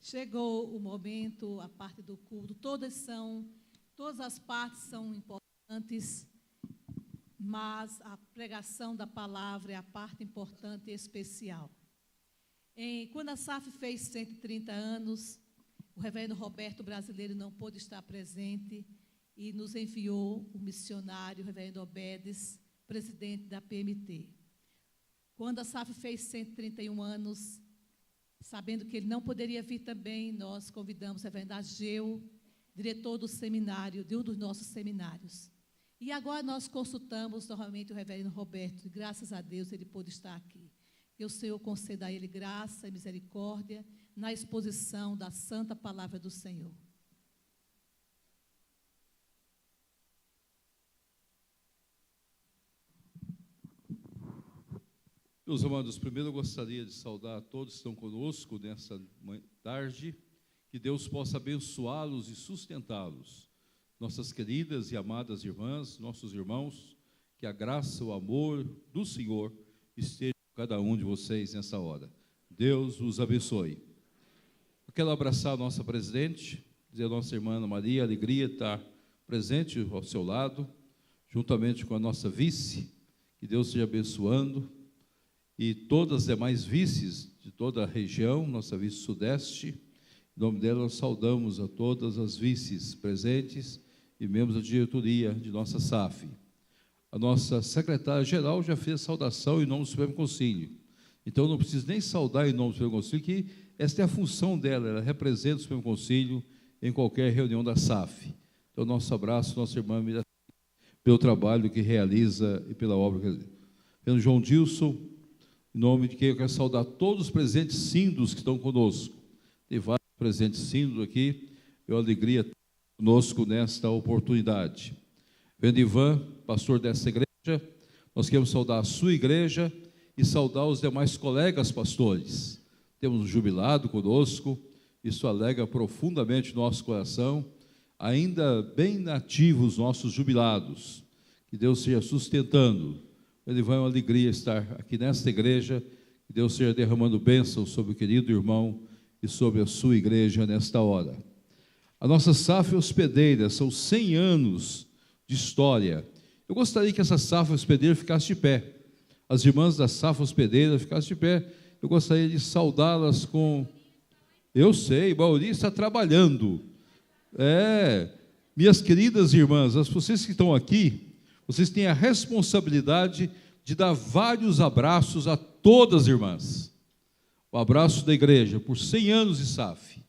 Chegou o momento, a parte do culto, todas as partes são importantes, mas a pregação da palavra é a parte importante e especial. Quando a SAF fez 130 anos, o reverendo Roberto Brasileiro não pôde estar presente e nos enviou o missionário, o reverendo Obedes, presidente da PMT. Quando a SAF fez 131 anos, sabendo que ele não poderia vir também, nós convidamos o reverendo Ageu, diretor do seminário, de um dos nossos seminários. E agora nós consultamos novamente o reverendo Roberto, e graças a Deus ele pôde estar aqui. Que o Senhor conceda a ele graça e misericórdia na exposição da santa palavra do Senhor. Meus amados, primeiro eu gostaria de saudar a todos que estão conosco nessa tarde, que Deus possa abençoá-los e sustentá-los. Nossas queridas e amadas irmãs, nossos irmãos, que a graça, o amor do Senhor esteja cada um de vocês nessa hora. Deus os abençoe. Eu quero abraçar a nossa presidente, dizer a nossa irmã Ana Maria, alegria de estar presente ao seu lado, juntamente com a nossa vice, que Deus esteja abençoando, e todas as demais vices de toda a região, nossa vice-sudeste. Em nome dela, nós saudamos a todas as vices presentes e membros da diretoria de nossa SAF. A nossa secretária-geral já fez a saudação em nome do Supremo Conselho. Então, não preciso nem saudar em nome do Supremo Conselho, que esta é a função dela, ela representa o Supremo Conselho em qualquer reunião da SAF. Então, nosso abraço, nossa irmã Miraci, pelo trabalho que realiza e pela obra que realiza. Pelo João Dilson, em nome de quem eu quero saudar todos os presentes síndios que estão conosco. Tem vários presentes síndios aqui, é uma alegria ter conosco nesta oportunidade. Vendo Ivan, pastor dessa igreja, nós queremos saudar a sua igreja e saudar os demais colegas pastores. Temos um jubilado conosco, isso alegra profundamente o nosso coração, ainda bem nativos os nossos jubilados, que Deus seja sustentando. Vendo Ivan, é uma alegria estar aqui nesta igreja, que Deus seja derramando bênçãos sobre o querido irmão e sobre a sua igreja nesta hora. A nossa SAF hospedeira, são 100 anos de história. Eu gostaria que essa SAF hospedeira ficasse de pé. As irmãs da SAF hospedeira ficassem de pé. Eu gostaria de saudá-las com... Eu sei, Bauri está trabalhando. Minhas queridas irmãs, vocês que estão aqui, vocês têm a responsabilidade de dar vários abraços a todas as irmãs. O abraço da igreja, por 100 anos de SAF.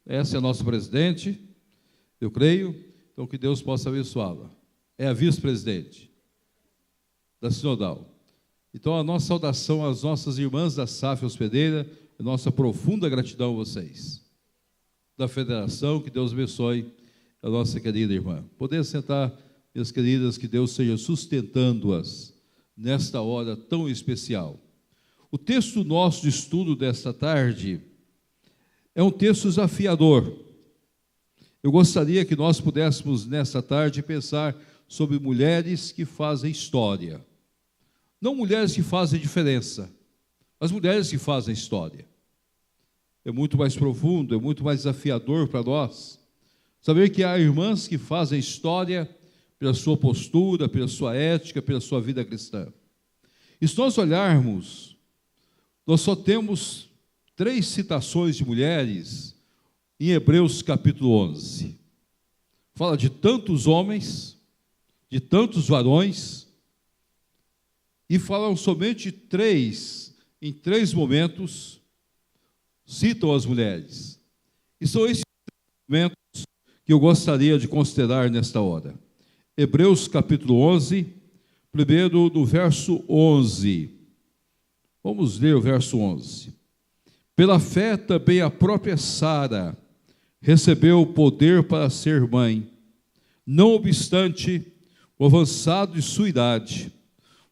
Essa é a nossa presidente, eu creio, então que Deus possa abençoá-la. É a vice-presidente da Sinodal. Então, a nossa saudação às nossas irmãs da SAF hospedeira, a nossa profunda gratidão a vocês. Da federação, que Deus abençoe a nossa querida irmã. Poder sentar, minhas queridas, que Deus seja sustentando-as nesta hora tão especial. O texto nosso de estudo desta tarde é um texto desafiador. Eu gostaria que nós pudéssemos, nesta tarde, pensar sobre mulheres que fazem história. Não mulheres que fazem diferença, mas mulheres que fazem história. É muito mais profundo, é muito mais desafiador para nós saber que há irmãs que fazem história pela sua postura, pela sua ética, pela sua vida cristã. E se nós olharmos, nós só temos 3 citações de mulheres em Hebreus capítulo 11. Fala de tantos homens, de tantos varões, e falam somente 3, em 3 momentos, citam as mulheres. E são esses momentos que eu gostaria de considerar nesta hora. Hebreus capítulo 11, primeiro do verso 11. Vamos ler o verso 11. Pela fé também a própria Sara recebeu o poder para ser mãe, não obstante o avançado de sua idade,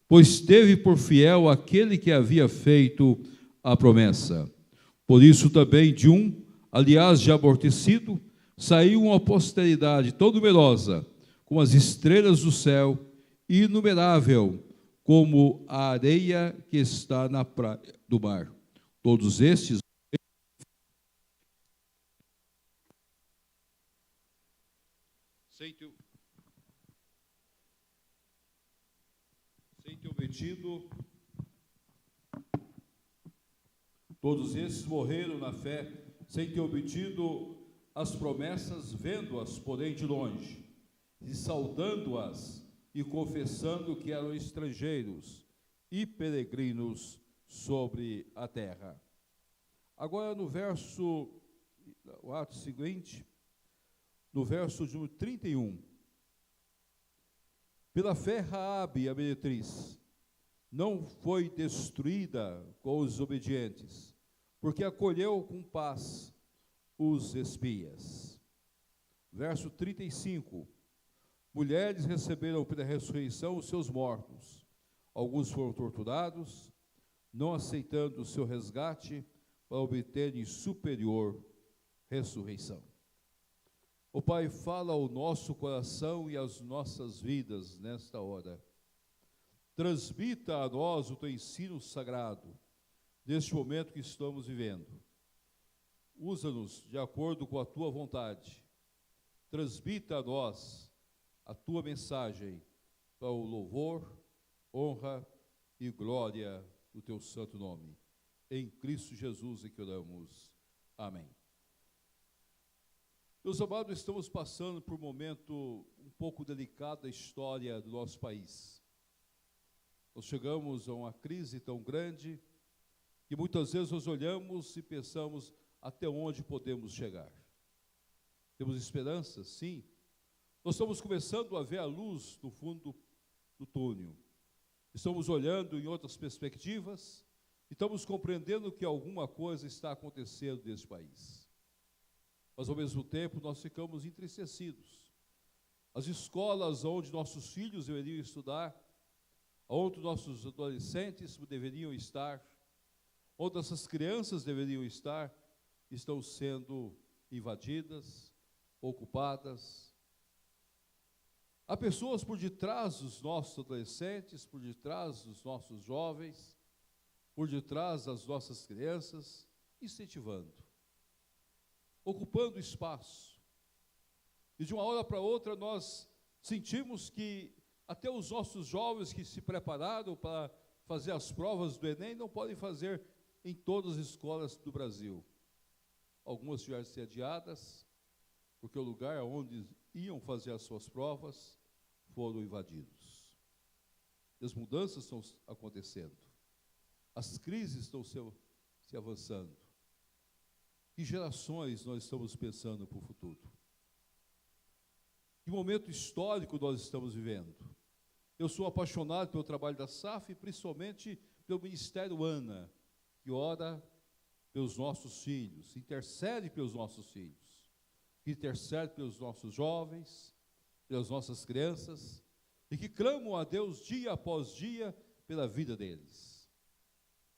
pois teve por fiel aquele que havia feito a promessa. Por isso também de um, aliás já amortecido, saiu uma posteridade tão numerosa como as estrelas do céu, e inumerável como a areia que está na praia do mar. Todos estes sem ter obtido, todos esses morreram na fé, sem ter obtido as promessas, vendo-as, porém, de longe, e saudando-as, e confessando que eram estrangeiros e peregrinos sobre a terra. Agora, no verso, o ato seguinte, no verso de 31, pela fé Raabe, a meretriz, não foi destruída com os desobedientes, porque acolheu com paz os espias. Verso 35, mulheres receberam pela ressurreição os seus mortos. Alguns foram torturados, não aceitando o seu resgate para obterem superior ressurreição. O Pai, fala ao nosso coração e às nossas vidas nesta hora. transmita a nós o teu ensino sagrado, neste momento que estamos vivendo. Usa-nos de acordo com a tua vontade. Transmita a nós a tua mensagem para o louvor, honra e glória do teu santo nome. Em Cristo Jesus é que oramos. Amém. Meus amados, estamos passando por um momento um pouco delicado da história do nosso país. Nós chegamos a uma crise tão grande que muitas vezes nós olhamos e pensamos até onde podemos chegar. Temos esperança? Sim. Nós estamos começando a ver a luz no fundo do túnel. Estamos olhando em outras perspectivas e estamos compreendendo que alguma coisa está acontecendo nesse país. Mas, ao mesmo tempo, nós ficamos entristecidos. As escolas onde nossos filhos deveriam estudar, onde nossos adolescentes deveriam estar, onde essas crianças deveriam estar, estão sendo invadidas, ocupadas. Há pessoas por detrás dos nossos adolescentes, por detrás dos nossos jovens, por detrás das nossas crianças, incentivando, ocupando espaço. E de uma hora para outra nós sentimos que até os nossos jovens que se prepararam para fazer as provas do Enem não podem fazer em todas as escolas do Brasil. Algumas tiveram que ser adiadas, porque o lugar onde iam fazer as suas provas foram invadidos. As mudanças estão acontecendo. As crises estão se avançando. Que gerações nós estamos pensando para o futuro? Que momento histórico nós estamos vivendo? Eu sou apaixonado pelo trabalho da SAF, principalmente pelo Ministério ANA, que ora pelos nossos filhos, intercede pelos nossos filhos, que intercede pelos nossos jovens, pelas nossas crianças, e que clamam a Deus dia após dia pela vida deles.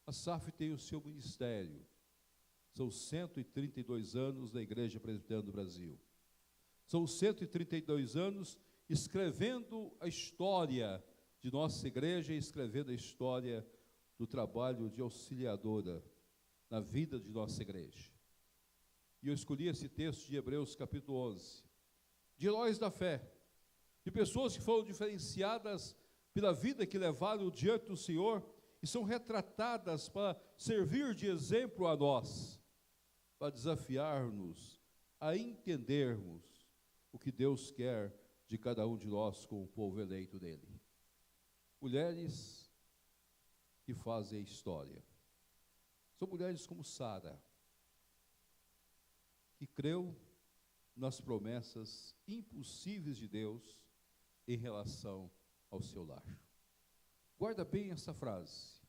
A SAF tem o seu ministério. São 132 anos da Igreja Presbiteriana do Brasil. São 132 anos escrevendo a história de nossa igreja e escrevendo a história do trabalho de auxiliadora na vida de nossa igreja. E eu escolhi esse texto de Hebreus capítulo 11, de heróis da fé, de pessoas que foram diferenciadas pela vida que levaram diante do Senhor e são retratadas para servir de exemplo a nós, para desafiar-nos a entendermos o que Deus quer de cada um de nós como povo eleito dele. Mulheres que fazem a história. São mulheres como Sara, que creu nas promessas impossíveis de Deus em relação ao seu lar. Guarda bem essa frase.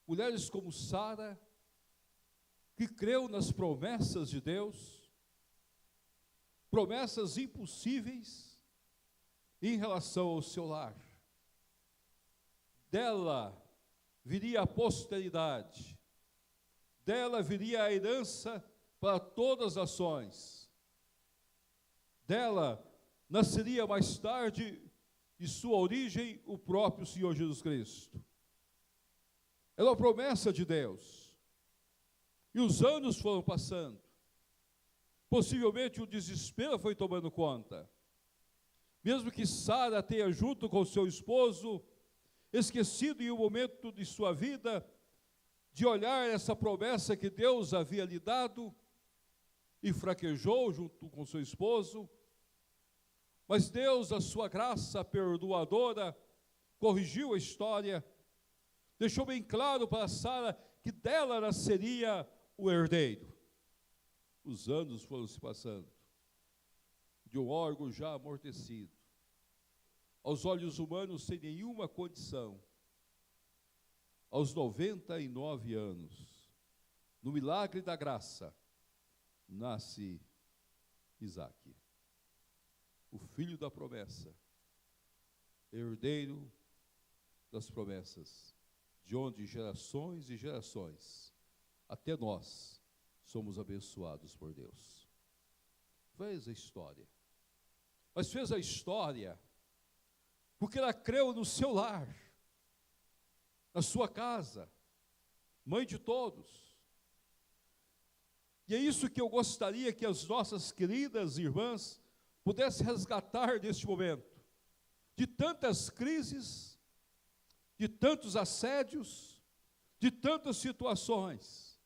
Mulheres como Sara, que creu nas promessas de Deus, promessas impossíveis em relação ao seu lar. Dela viria a posteridade, dela viria a herança para todas as nações, dela nasceria mais tarde, de sua origem, o próprio Senhor Jesus Cristo. É uma promessa de Deus. E os anos foram passando. Possivelmente o desespero foi tomando conta. Mesmo que Sara tenha, junto com seu esposo, esquecido em um momento de sua vida, de olhar essa promessa que Deus havia lhe dado, e fraquejou junto com seu esposo, mas Deus, a sua graça perdoadora, corrigiu a história, deixou bem claro para Sara que dela nasceria o herdeiro. Os anos foram se passando, de um órgão já amortecido, aos olhos humanos sem nenhuma condição. Aos 99 anos, no milagre da graça, nasce Isaque, o filho da promessa, herdeiro das promessas, de onde gerações e gerações, até nós, somos abençoados por Deus. Fez a história, mas fez a história porque ela creu no seu lar, na sua casa, mãe de todos. E é isso que eu gostaria que as nossas queridas irmãs pudessem resgatar neste momento, de tantas crises, de tantos assédios, de tantas situações.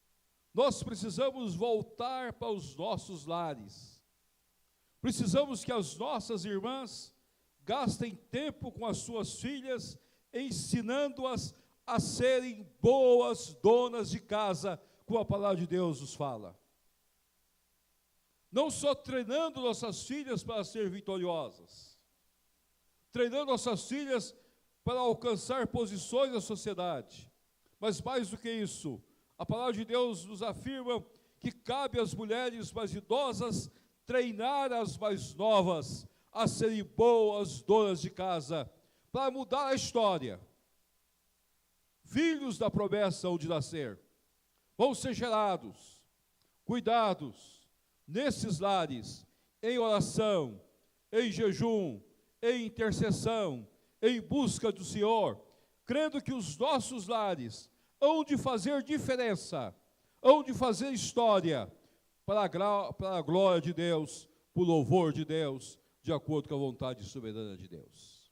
Nós precisamos voltar para os nossos lares. Precisamos que as nossas irmãs gastem tempo com as suas filhas, ensinando-as a serem boas donas de casa, como a palavra de Deus nos fala. Não só treinando nossas filhas para ser vitoriosas, treinando nossas filhas para alcançar posições na sociedade, mas mais do que isso, a palavra de Deus nos afirma que cabe às mulheres mais idosas treinar as mais novas a serem boas donas de casa, para mudar a história. Filhos da promessa hão de nascer, vão ser gerados, cuidados, nesses lares, em oração, em jejum, em intercessão, em busca do Senhor, crendo que os nossos lares hão de fazer diferença, hão de fazer história, para a glória de Deus, para o louvor de Deus, de acordo com a vontade soberana de Deus.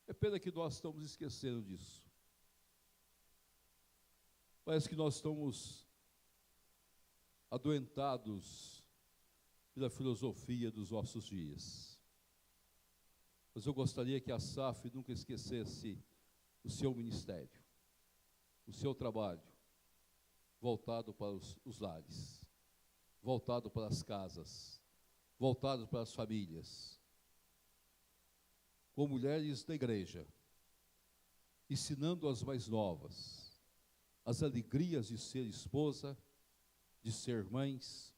É pena que nós estamos esquecendo disso. Parece que nós estamos adoentados pela filosofia dos nossos dias. Mas eu gostaria que a SAF nunca esquecesse o seu ministério, o seu trabalho, voltado para os lares, voltado para as casas, voltado para as famílias, com mulheres da igreja, ensinando as mais novas as alegrias de ser esposa, de ser mães,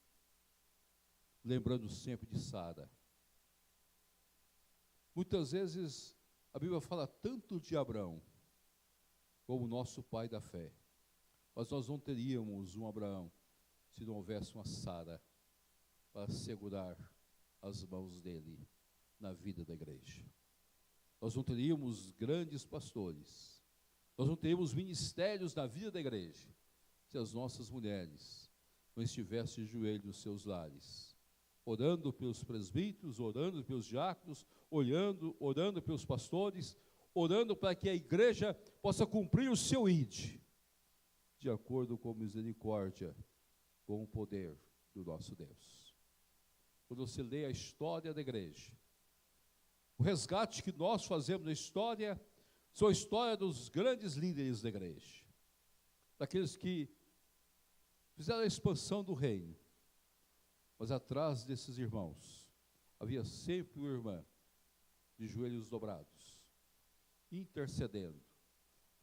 lembrando sempre de Sara. Muitas vezes a Bíblia fala tanto de Abraão como nosso pai da fé, mas nós não teríamos um Abraão se não houvesse uma Sara para segurar as mãos dele na vida da igreja. Nós não teríamos grandes pastores, nós não teríamos ministérios na vida da igreja se as nossas mulheres não estivessem de joelho nos seus lares, orando pelos presbíteros, orando pelos diáconos, orando pelos pastores, orando para que a igreja possa cumprir o seu ide, de acordo com a misericórdia, com o poder do nosso Deus. Quando você lê a história da igreja, o resgate que nós fazemos na história, são a história dos grandes líderes da igreja, daqueles que fizeram a expansão do reino, mas atrás desses irmãos, havia sempre uma irmã, de joelhos dobrados, intercedendo,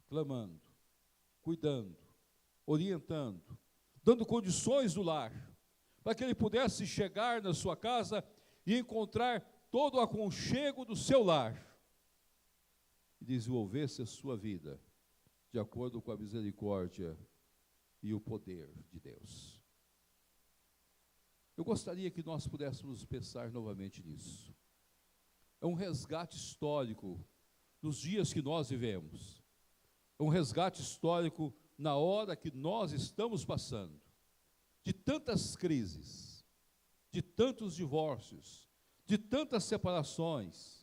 clamando, cuidando, orientando, dando condições do lar, para que ele pudesse chegar na sua casa e encontrar todo o aconchego do seu lar, e desenvolvesse a sua vida, de acordo com a misericórdia e o poder de Deus. Eu gostaria que nós pudéssemos pensar novamente nisso. É um resgate histórico nos dias que nós vivemos. É um resgate histórico na hora que nós estamos passando, de tantas crises, de tantos divórcios, de tantas separações,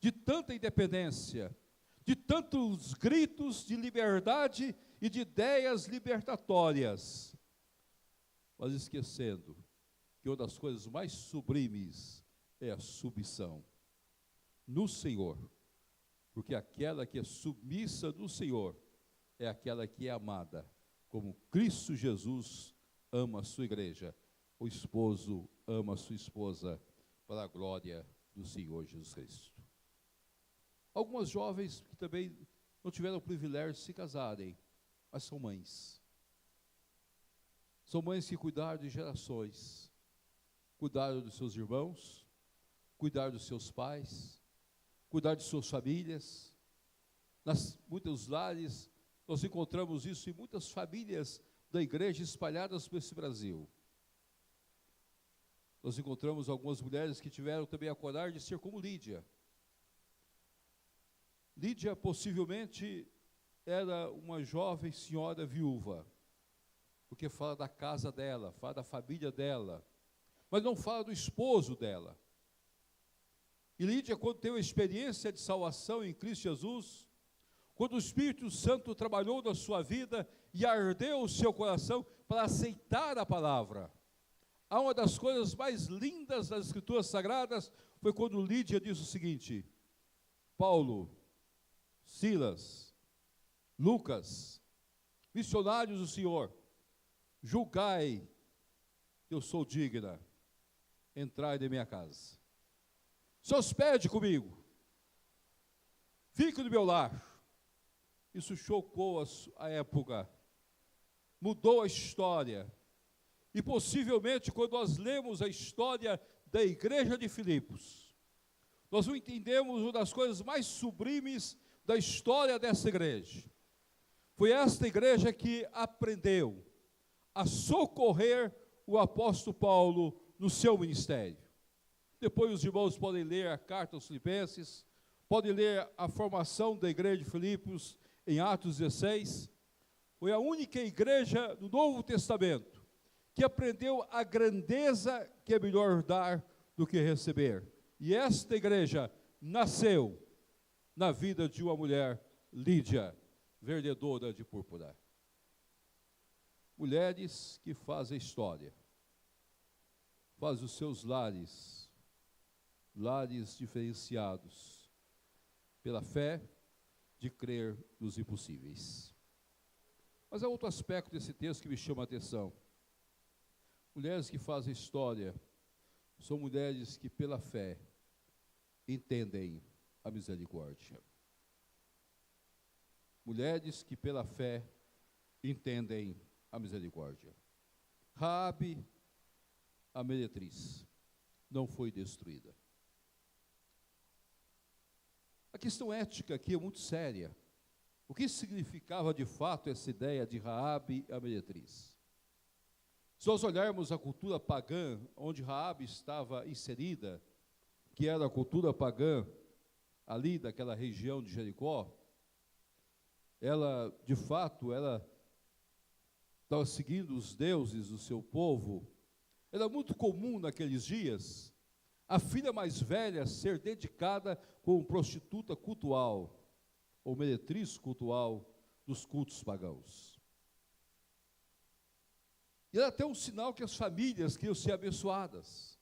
de tanta independência, de tantos gritos de liberdade e de ideias libertatórias, mas esquecendo que uma das coisas mais sublimes é a submissão no Senhor, porque aquela que é submissa no Senhor é aquela que é amada, como Cristo Jesus ama a sua igreja, o esposo ama a sua esposa, para a glória do Senhor Jesus Cristo. Algumas jovens que também não tiveram o privilégio de se casarem, mas são mães. São mães que cuidaram de gerações, cuidaram dos seus irmãos, cuidaram dos seus pais, cuidaram de suas famílias. Nas muitos lares, nós encontramos isso em muitas famílias da igreja espalhadas por esse Brasil. Nós encontramos algumas mulheres que tiveram também a coragem de ser como Lídia. Lídia possivelmente era uma jovem senhora viúva, porque fala da casa dela, fala da família dela, mas não fala do esposo dela. E Lídia, quando teve a experiência de salvação em Cristo Jesus, quando o Espírito Santo trabalhou na sua vida e ardeu o seu coração para aceitar a palavra, uma das coisas mais lindas das Escrituras Sagradas foi quando Lídia disse o seguinte: Paulo, Silas, Lucas, missionários do Senhor, julgai que eu sou digna, entrai em minha casa. Se hospede comigo, fique no meu lar. Isso chocou a época, mudou a história. E possivelmente, quando nós lemos a história da igreja de Filipos, nós entendemos uma das coisas mais sublimes da história dessa igreja. Foi esta igreja que aprendeu a socorrer o apóstolo Paulo no seu ministério. Depois os irmãos podem ler a carta aos Filipenses, podem ler a formação da igreja de Filipos em Atos 16. Foi a única igreja do Novo Testamento que aprendeu a grandeza que é melhor dar do que receber. E esta igreja nasceu na vida de uma mulher, Lídia, vendedora de púrpura. Mulheres que fazem história, fazem os seus lares diferenciados, pela fé de crer nos impossíveis. Mas há outro aspecto desse texto que me chama a atenção. Mulheres que fazem história são mulheres que, pela fé, entendem a misericórdia. Mulheres que, pela fé, entendem a misericórdia. Raabe, a meretriz, não foi destruída. A questão ética aqui é muito séria. O que significava de fato essa ideia de Raabe, a meretriz? Se nós olharmos a cultura pagã, onde Raabe estava inserida, que era a cultura pagã ali daquela região de Jericó, ela, de fato, ela estava seguindo os deuses do seu povo. Era muito comum naqueles dias a filha mais velha ser dedicada como prostituta cultual, ou meretriz cultual dos cultos pagãos. E era até um sinal que as famílias queriam ser abençoadas.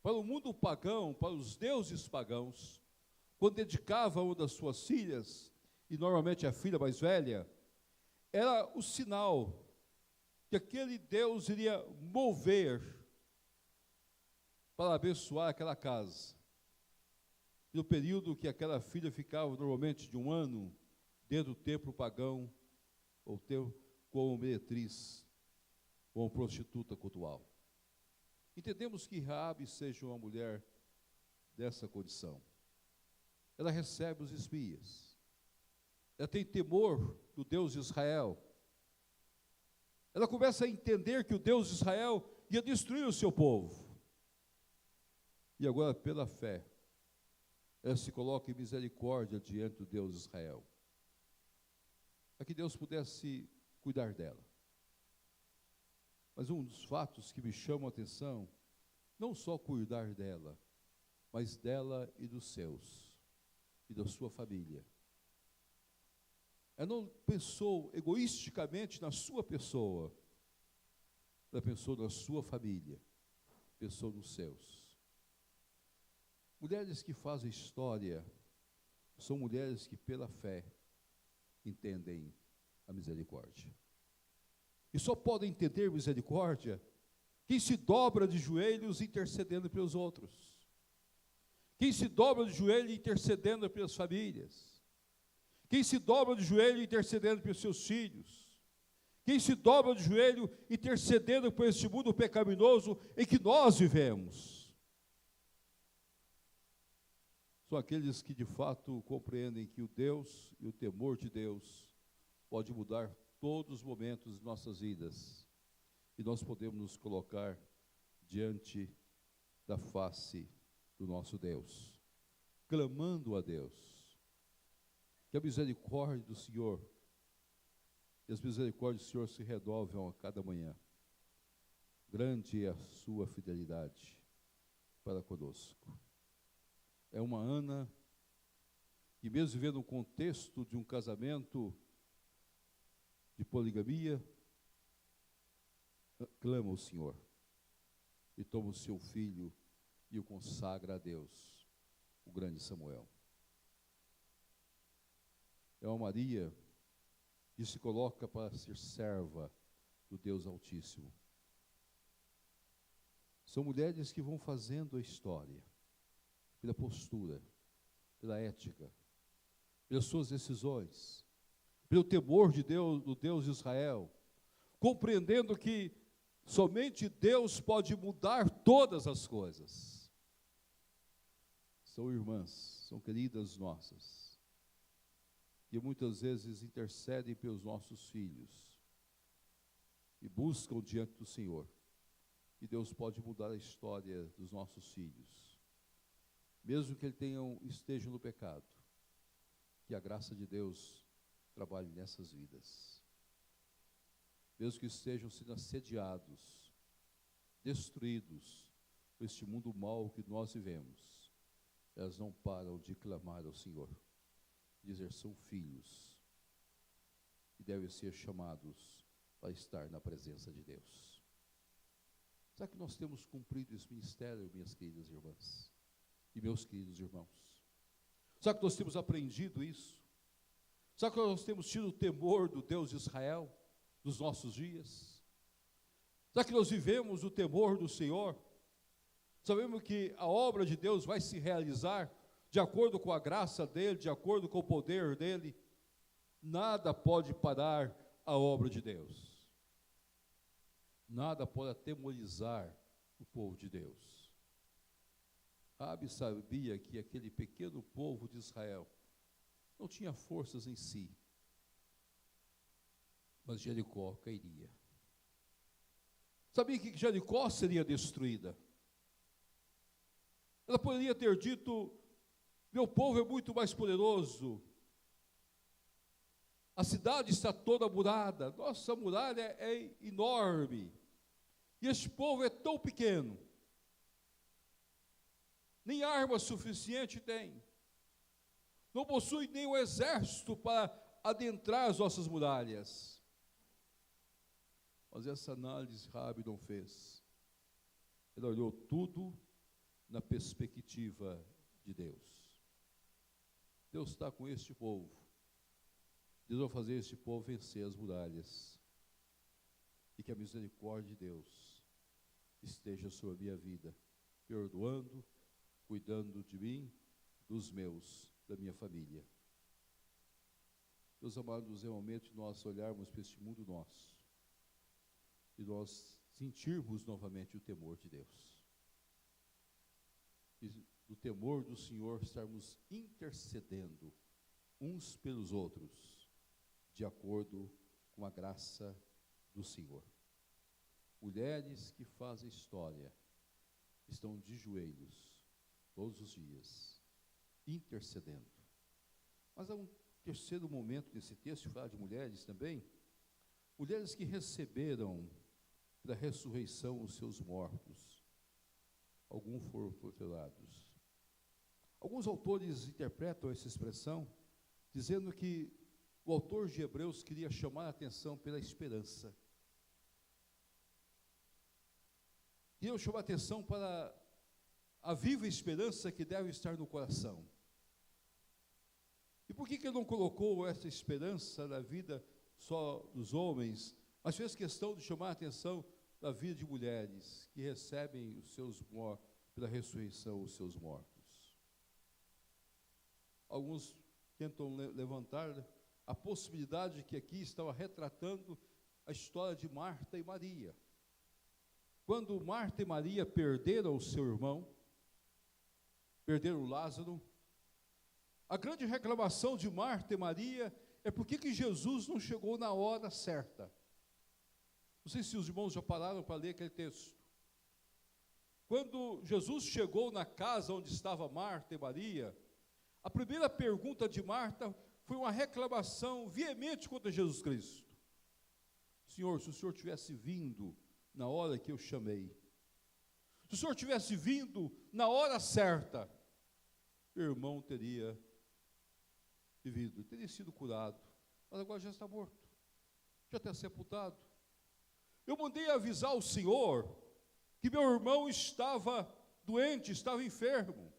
Para o mundo pagão, para os deuses pagãos, quando dedicavam uma das suas filhas, e normalmente a filha mais velha, era o sinal que aquele Deus iria mover para abençoar aquela casa. E no período que aquela filha ficava normalmente de 1 ano dentro do templo pagão, ou como meretriz, como prostituta cultual. Entendemos que Raabe seja uma mulher dessa condição. Ela recebe os espias. Ela tem temor do Deus de Israel. Ela começa a entender que o Deus de Israel ia destruir o seu povo. E agora, pela fé, ela se coloca em misericórdia diante do Deus de Israel, para que Deus pudesse cuidar dela. Mas um dos fatos que me chama a atenção, não só cuidar dela, mas dela e dos seus, e da sua família. Ela não pensou egoisticamente na sua pessoa, ela pensou na sua família, pensou nos seus. Mulheres que fazem história são mulheres que, pela fé, entendem a misericórdia. E só podem entender misericórdia quem se dobra de joelhos intercedendo pelos outros. Quem se dobra de joelho intercedendo pelas famílias. Quem se dobra de joelho intercedendo pelos seus filhos. Quem se dobra de joelho intercedendo por este mundo pecaminoso em que nós vivemos. São aqueles que de fato compreendem que o Deus e o temor de Deus pode mudar todos os momentos de nossas vidas. E nós podemos nos colocar diante da face do nosso Deus, clamando a Deus. Que a misericórdia do Senhor e as misericórdias do Senhor se renovam a cada manhã. Grande é a sua fidelidade para conosco. É uma Ana que, mesmo vivendo o contexto de um casamento de poligamia, clama ao Senhor e toma o seu filho e o consagra a Deus, o grande Samuel. É uma Maria que se coloca para ser serva do Deus Altíssimo. São mulheres que vão fazendo a história, pela postura, pela ética, pelas suas decisões, pelo temor de Deus, do Deus de Israel, compreendendo que somente Deus pode mudar todas as coisas. São irmãs, são queridas nossas, que muitas vezes intercedem pelos nossos filhos e buscam diante do Senhor. E Deus pode mudar a história dos nossos filhos, mesmo que eles estejam no pecado, que a graça de Deus trabalhe nessas vidas. Mesmo que estejam sendo assediados, destruídos por este mundo mau que nós vivemos, elas não param de clamar ao Senhor, dizer são filhos e devem ser chamados para estar na presença de Deus. Será que nós temos cumprido esse ministério, minhas queridas irmãs e meus queridos irmãos? Será que nós temos aprendido isso? Será que nós temos tido o temor do Deus de Israel dos nossos dias? Será que nós vivemos o temor do Senhor? Sabemos que a obra de Deus vai se realizar de acordo com a graça dEle, de acordo com o poder dEle. Nada pode parar a obra de Deus. Nada pode atemorizar o povo de Deus. Rabi sabia que aquele pequeno povo de Israel não tinha forças em si, mas Jericó cairia. Sabia que Jericó seria destruída. Ela poderia ter dito: meu povo é muito mais poderoso, a cidade está toda murada, nossa muralha é enorme, e este povo é tão pequeno, nem arma suficiente tem, não possui nem um exército para adentrar as nossas muralhas. Mas essa análise Rabi não fez. Ele olhou tudo na perspectiva de Deus. Deus está com este povo. Deus vai fazer este povo vencer as muralhas. E que a misericórdia de Deus esteja sobre a minha vida, perdoando, cuidando de mim, dos meus, da minha família. Meus amados, é o momento de nós olharmos para este mundo nosso e nós sentirmos novamente o temor de Deus. E do temor do Senhor estarmos intercedendo uns pelos outros, de acordo com a graça do Senhor. Mulheres que fazem história estão de joelhos todos os dias, intercedendo. Mas há um terceiro momento nesse texto, fala de mulheres também, mulheres que receberam da ressurreição os seus mortos. Alguns foram torturados. Alguns autores interpretam essa expressão dizendo que o autor de Hebreus queria chamar a atenção pela esperança. Queria chamar a atenção para a viva esperança que deve estar no coração. E por que ele não colocou essa esperança na vida só dos homens, mas fez questão de chamar a atenção da vida de mulheres que recebem os seus mortos, pela ressurreição, os seus mortos? Alguns tentam levantar a possibilidade de que aqui estava retratando a história de Marta e Maria. Quando Marta e Maria perderam o seu irmão, perderam Lázaro, a grande reclamação de Marta e Maria é por que Jesus não chegou na hora certa. Não sei se os irmãos já pararam para ler aquele texto. Quando Jesus chegou na casa onde estava Marta e Maria, a primeira pergunta de Marta foi uma reclamação veemente contra Jesus Cristo. Senhor, se o Senhor tivesse vindo na hora que eu chamei, se o Senhor tivesse vindo na hora certa, meu irmão teria vivido, teria sido curado, mas agora já está morto, já está sepultado. Eu mandei avisar o Senhor que meu irmão estava doente, estava enfermo.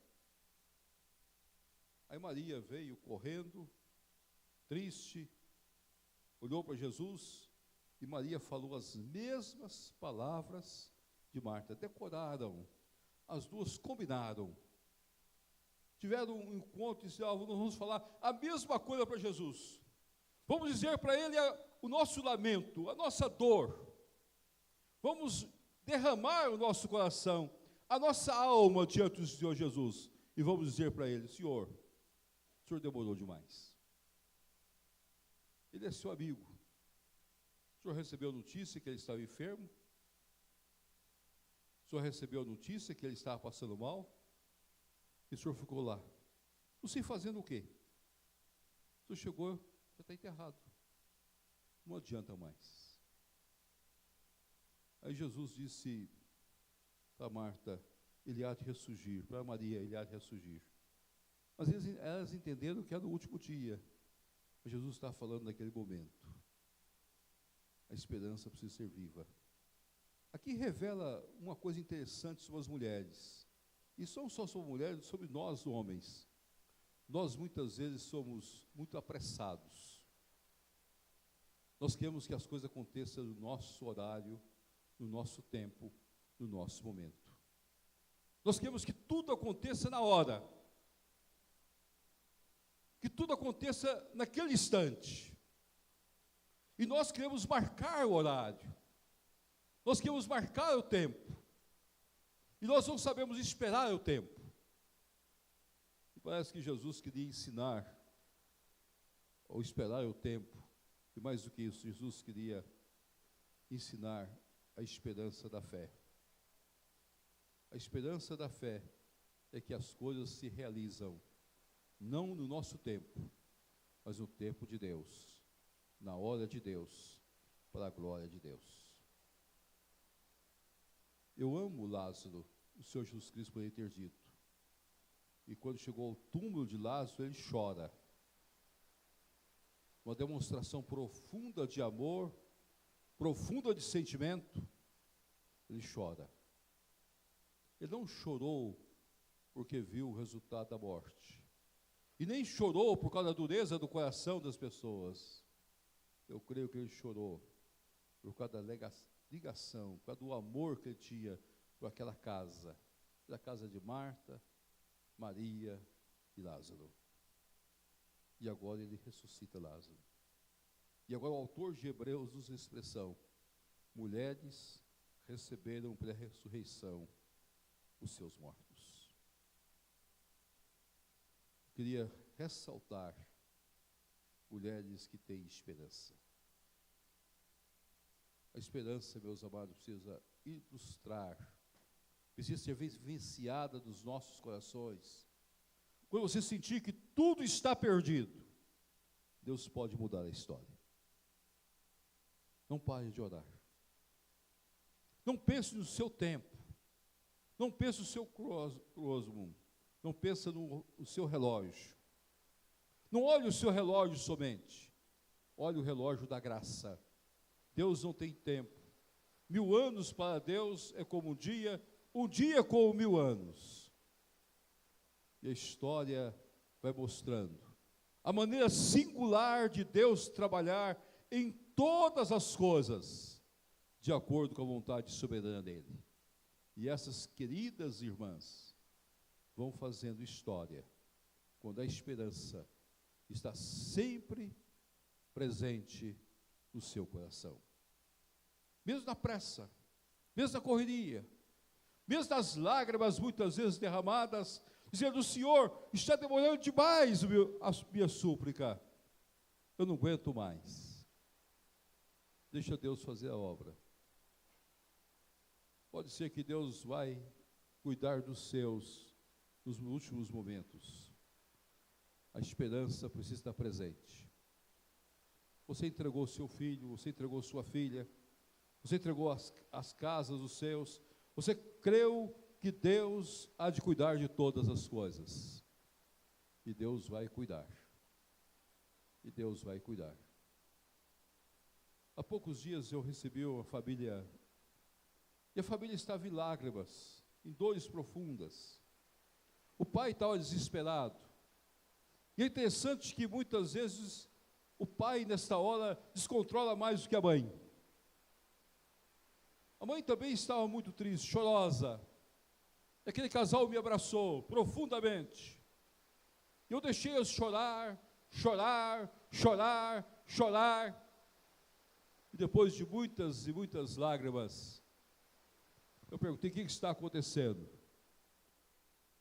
Aí Maria veio correndo, triste, olhou para Jesus, e Maria falou as mesmas palavras de Marta. Decoraram, as duas combinaram. Tiveram um encontro e disseram: nós vamos falar a mesma coisa para Jesus. Vamos dizer para ele o nosso lamento, a nossa dor. Vamos derramar o nosso coração, a nossa alma diante do Senhor Jesus. E vamos dizer para ele: Senhor, o Senhor demorou demais. Ele é seu amigo. O Senhor recebeu a notícia que ele estava enfermo? O Senhor recebeu a notícia que ele estava passando mal? E o Senhor ficou lá. Não sei fazendo o quê? O Senhor chegou, já está enterrado. Não adianta mais. Aí Jesus disse para Marta: ele há de ressurgir. Para Maria: ele há de ressurgir. Mas elas entenderam que era no último dia. Mas Jesus estava falando naquele momento. A esperança precisa ser viva. Aqui revela uma coisa interessante sobre as mulheres. E não só sobre mulheres, sobre nós homens. Nós muitas vezes somos muito apressados. Nós queremos que as coisas aconteçam no nosso horário, no nosso tempo, no nosso momento. Nós queremos que tudo aconteça na hora. Que tudo aconteça naquele instante. E nós queremos marcar o horário. Nós queremos marcar o tempo. E nós não sabemos esperar o tempo. E parece que Jesus queria ensinar, ou esperar o tempo. E mais do que isso, Jesus queria ensinar a esperança da fé. A esperança da fé é que as coisas se realizam, não no nosso tempo, mas no tempo de Deus, na hora de Deus, para a glória de Deus. Eu amo Lázaro, o Senhor Jesus Cristo poderia ter dito. E quando chegou ao túmulo de Lázaro, ele chora. Uma demonstração profunda de amor, profunda de sentimento, ele chora. Ele não chorou porque viu o resultado da morte. E nem chorou por causa da dureza do coração das pessoas. Eu creio que ele chorou por causa da ligação, por causa do amor que ele tinha por aquela casa. Da casa de Marta, Maria e Lázaro. E agora ele ressuscita Lázaro. E agora o autor de Hebreus usa a expressão: mulheres receberam pela ressurreição os seus mortos. Queria ressaltar mulheres que têm esperança. A esperança, meus amados, precisa ilustrar, precisa ser vivenciada dos nossos corações. Quando você sentir que tudo está perdido, Deus pode mudar a história. Não pare de orar. Não pense no seu tempo. Não pense no seu crosmo. Não pense no seu relógio. Não olhe o seu relógio somente. Olhe o relógio da graça. Deus não tem tempo. 1000 anos para Deus é como um dia como 1000 anos. E a história vai mostrando a maneira singular de Deus trabalhar em todas as coisas, de acordo com a vontade soberana dele. E essas queridas irmãs vão fazendo história, quando a esperança está sempre presente no seu coração. Mesmo na pressa, mesmo na correria, mesmo nas lágrimas muitas vezes derramadas, dizendo: Senhor, está demorando demais a minha súplica, eu não aguento mais. Deixa Deus fazer a obra. Pode ser que Deus vai cuidar dos seus nos últimos momentos. a esperança precisa estar presente. Você entregou seu filho, você entregou sua filha, você entregou as casas dos seus, você creu que Deus há de cuidar de todas as coisas. E Deus vai cuidar. E Deus vai cuidar. Há poucos dias eu recebi uma família, e a família estava em lágrimas, em dores profundas. O pai estava desesperado. E é interessante que muitas vezes o pai, nesta hora, descontrola mais do que a mãe. A mãe também estava muito triste, chorosa. E aquele casal me abraçou profundamente. E eu deixei-os chorar, chorar, chorar, chorar. E depois de muitas e muitas lágrimas, eu perguntei: o que está acontecendo?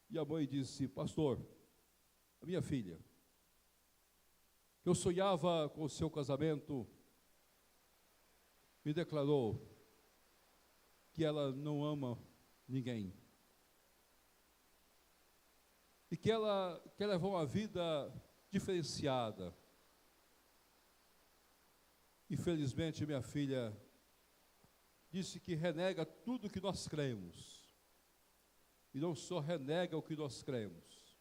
E a mãe disse: pastor, a minha filha, eu sonhava com o seu casamento, me declarou que ela não ama ninguém. E que ela quer levar uma vida diferenciada. Infelizmente, minha filha disse que renega tudo que nós cremos. E não só renega o que nós cremos,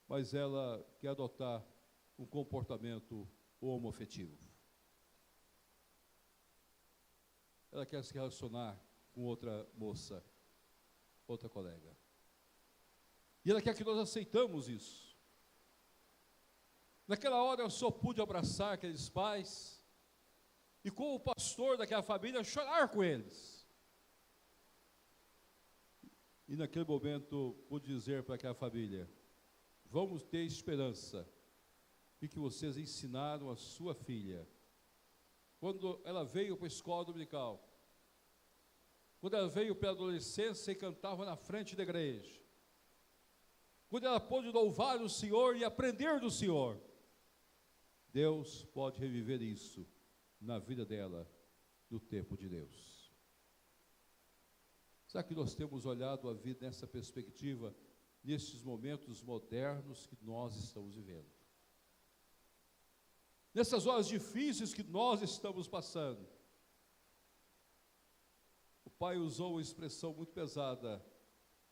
mas ela quer adotar um comportamento homoafetivo. Ela quer se relacionar com outra moça, outra colega. E ela quer que nós aceitamos isso. Naquela hora eu só pude abraçar aqueles pais e, como o pastor daquela família, chorar com eles. E naquele momento pude dizer para aquela família: vamos ter esperança, e que vocês ensinaram a sua filha. Quando ela veio para a escola dominical, quando ela veio para a adolescência e cantava na frente da igreja, quando ela pôde louvar o Senhor e aprender do Senhor, Deus pode reviver isso na vida dela, no tempo de Deus. Será que nós temos olhado a vida nessa perspectiva, nesses momentos modernos que nós estamos vivendo? Nessas horas difíceis que nós estamos passando. O pai usou uma expressão muito pesada: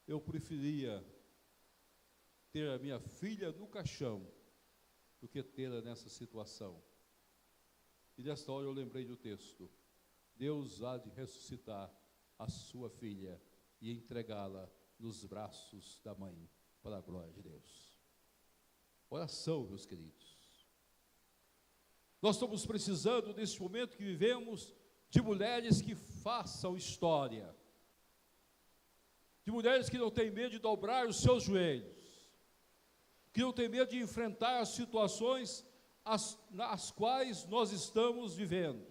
eu preferia ter a minha filha no caixão do que tê-la nessa situação. E nesta hora eu lembrei do texto: Deus há de ressuscitar a sua filha e entregá-la nos braços da mãe, para a glória de Deus. Oração, meus queridos. Nós estamos precisando, nesse momento que vivemos, de mulheres que façam história, de mulheres que não têm medo de dobrar os seus joelhos, que não têm medo de enfrentar as situações nas quais nós estamos vivendo,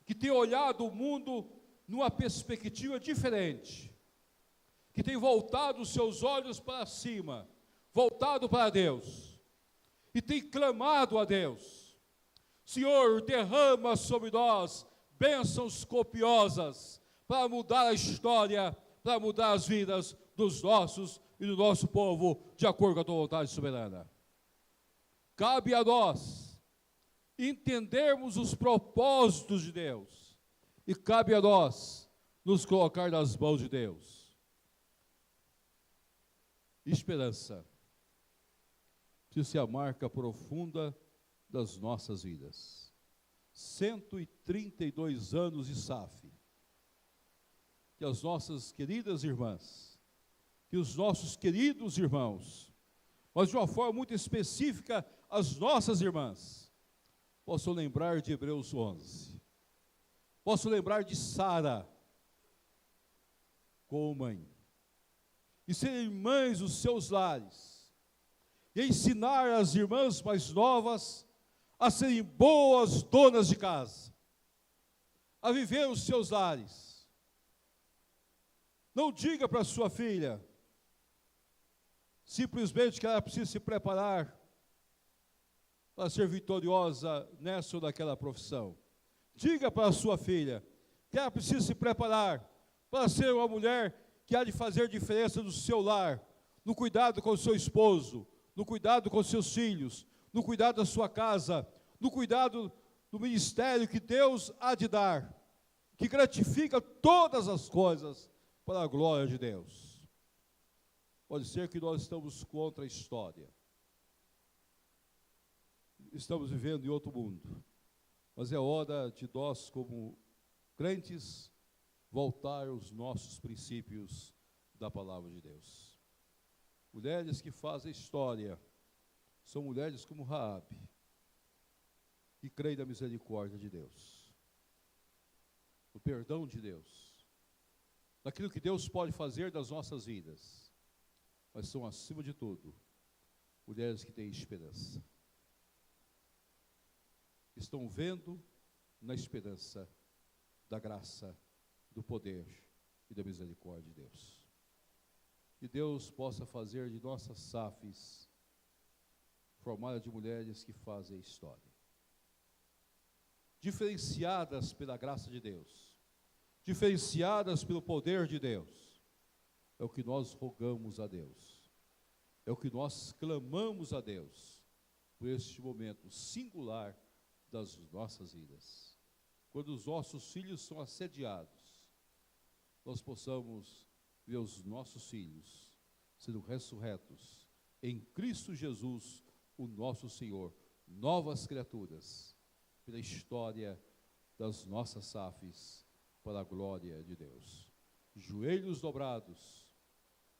que têm olhado o mundo numa perspectiva diferente, que têm voltado os seus olhos para cima, voltado para Deus, e têm clamado a Deus: Senhor, derrama sobre nós bênçãos copiosas para mudar a história, para mudar as vidas dos nossos e do nosso povo, de acordo com a tua vontade soberana. Cabe a nós entendermos os propósitos de Deus, e cabe a nós nos colocar nas mãos de Deus. Esperança precisa ser a marca profunda das nossas vidas. 132 anos de SAF. Que as nossas queridas irmãs, que os nossos queridos irmãos, mas de uma forma muito específica, as nossas irmãs, possam lembrar de Hebreus 11, possam lembrar de Sara como mãe, e serem mães dos seus lares, e ensinar as irmãs mais novas a serem boas donas de casa, a viver os seus lares. Não diga para sua filha simplesmente que ela precisa se preparar para ser vitoriosa nessa ou naquela profissão. Diga para a sua filha que ela precisa se preparar para ser uma mulher que há de fazer diferença no seu lar, no cuidado com o seu esposo, no cuidado com os seus filhos, no cuidado da sua casa, no cuidado do ministério que Deus há de dar, que gratifica todas as coisas para a glória de Deus. Pode ser que nós estamos contra a história. Estamos vivendo em outro mundo. Mas é hora de nós, como crentes, voltar aos nossos princípios da palavra de Deus. Mulheres que fazem história são mulheres como Raabe, que creem na misericórdia de Deus, no perdão de Deus, naquilo que Deus pode fazer das nossas vidas. Mas são, acima de tudo, mulheres que têm esperança. Estão vendo na esperança da graça, do poder e da misericórdia de Deus. Que Deus possa fazer de nossas SAFs formada de mulheres que fazem história, diferenciadas pela graça de Deus, diferenciadas pelo poder de Deus. É o que nós rogamos a Deus, é o que nós clamamos a Deus por este momento singular das nossas vidas. Quando os nossos filhos são assediados, nós possamos ver os nossos filhos sendo ressurretos em Cristo Jesus, o nosso Senhor, novas criaturas, pela história das nossas SAFs, para a glória de Deus. Joelhos dobrados,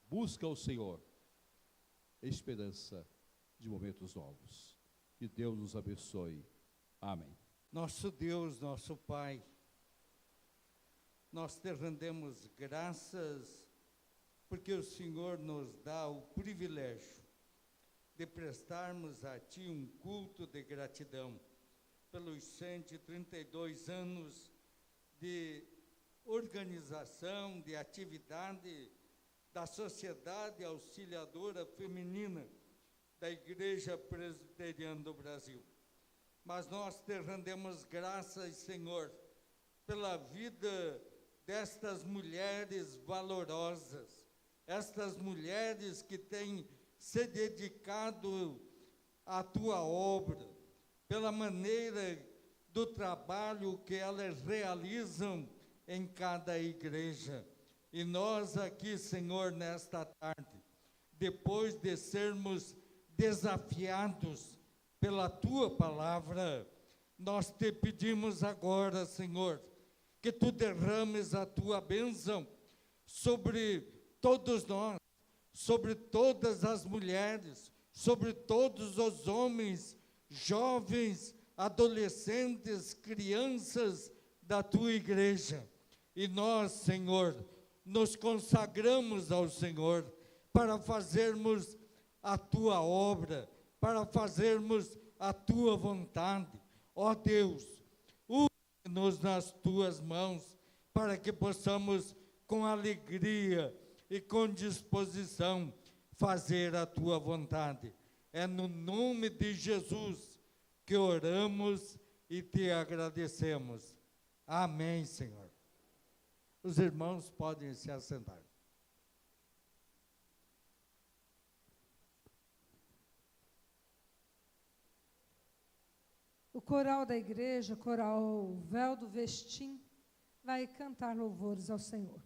busca o Senhor, esperança de momentos novos. Que Deus nos abençoe. Amém. Nosso Deus, nosso Pai, nós te rendemos graças porque o Senhor nos dá o privilégio de prestarmos a Ti um culto de gratidão pelos 132 anos de organização, de atividade da Sociedade Auxiliadora Feminina da Igreja Presbiteriana do Brasil. Mas nós te rendemos graças, Senhor, pela vida destas mulheres valorosas, estas mulheres que têm se dedicado à Tua obra, pela maneira do trabalho que elas realizam em cada igreja. E nós aqui, Senhor, nesta tarde, depois de sermos desafiados pela Tua palavra, nós te pedimos agora, Senhor, que Tu derrames a Tua bênção sobre todos nós, sobre todas as mulheres, sobre todos os homens, jovens, adolescentes, crianças da Tua igreja. E nós, Senhor, nos consagramos ao Senhor para fazermos a Tua obra, para fazermos a Tua vontade. Ó Deus, use-nos nas Tuas mãos, para que possamos, com alegria e com disposição, fazer a Tua vontade. É no nome de Jesus que oramos e Te agradecemos. Amém, Senhor. Os irmãos podem se assentar. O coral da igreja, coral Véu do Vestim, vai cantar louvores ao Senhor.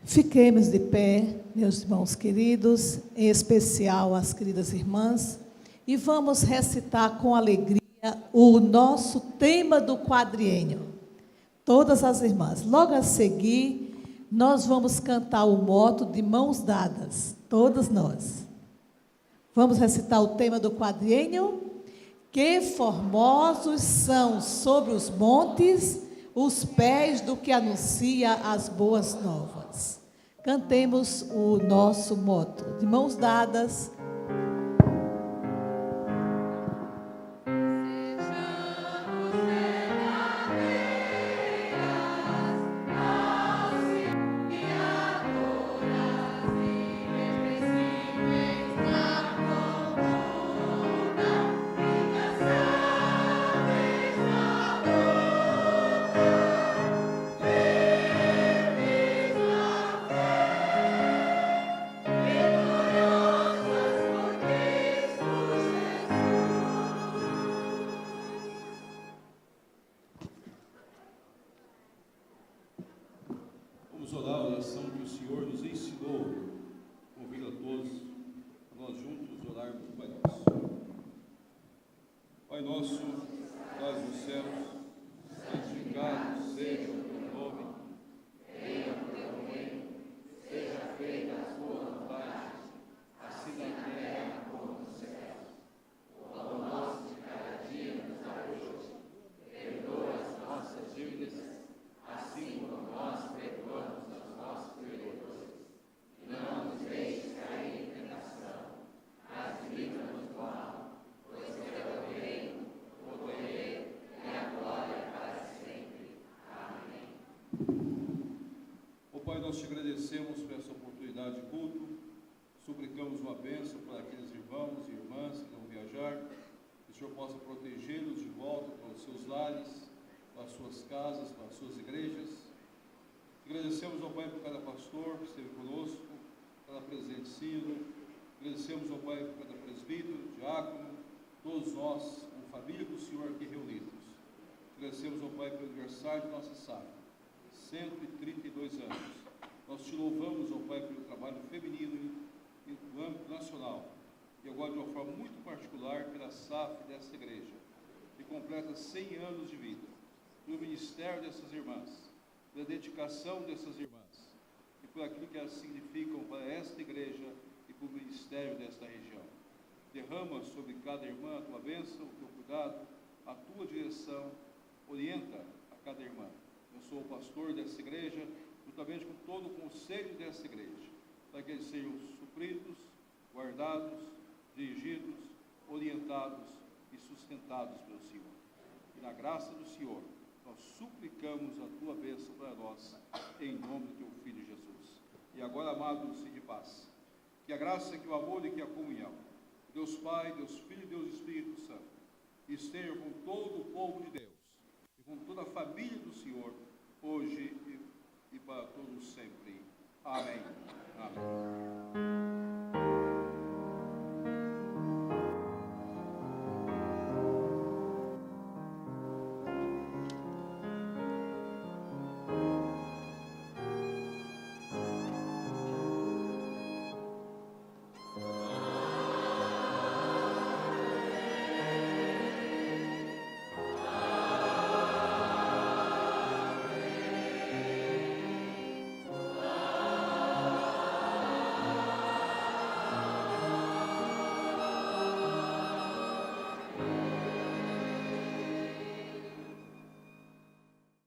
Fiquemos de pé, meus irmãos queridos, em especial as queridas irmãs, e vamos recitar com alegria o nosso tema do quadriênio. Todas as irmãs. Logo a seguir, nós vamos cantar o moto de mãos dadas, todas nós. Vamos recitar o tema do quadriênio. Que formosos são sobre os montes os pés do que anuncia as boas novas. Cantemos o nosso moto de mãos dadas. Vamos orar a oração que o Senhor nos ensinou. Convido a todos, a nós juntos, orarmos o Pai Nosso. Pai nosso, que estás nos céus, santificado seja o teu nome. Venha o teu reino, seja feita a tua vontade, assim na terra como no céu. O pão nosso de cada dia nos dá hoje. Perdoa as nossas dívidas, assim como nós perdoamos aos nossos devedores. E não nos deixes cair em tentação, mas livra-nos do mal, pois teu é o reino, o poder e a glória para sempre. Amém. Ó Pai, nós te agradecemos por essa oportunidade de culto, suplicamos uma bênção para aqueles irmãos e irmãs que vão viajar, que o Senhor possa protegê-los de volta para os seus lares, para as suas casas, para as suas igrejas. Agradecemos ao Pai por cada pastor que esteve conosco, cada presidente sínodo. Agradecemos ao Pai por cada presbítero, diácono, todos nós, como família do Senhor aqui reunidos. Agradecemos ao Pai pelo aniversário de nossa SAF, 132 anos. Nós te louvamos, ó Pai, pelo trabalho feminino no âmbito nacional e agora de uma forma muito particular pela SAF dessa igreja, que completa 100 anos de vida, pelo ministério dessas irmãs, pela dedicação dessas irmãs e por aquilo que elas significam para esta igreja e para o ministério desta região. Derrama sobre cada irmã a tua bênção, o teu cuidado, a tua direção, orienta a cada irmã. Eu sou o pastor dessa igreja, juntamente com todo o conselho dessa igreja, para que eles sejam supridos, guardados, dirigidos, orientados e sustentados pelo Senhor. E na graça do Senhor, nós suplicamos a tua bênção para nós, em nome do teu Filho Jesus. E agora, amados, e de paz, que a graça, que o amor e que a comunhão, Deus Pai, Deus Filho e Deus Espírito Santo, esteja com todo o povo de Deus e com toda a família do Senhor, hoje e para todos sempre. Amém.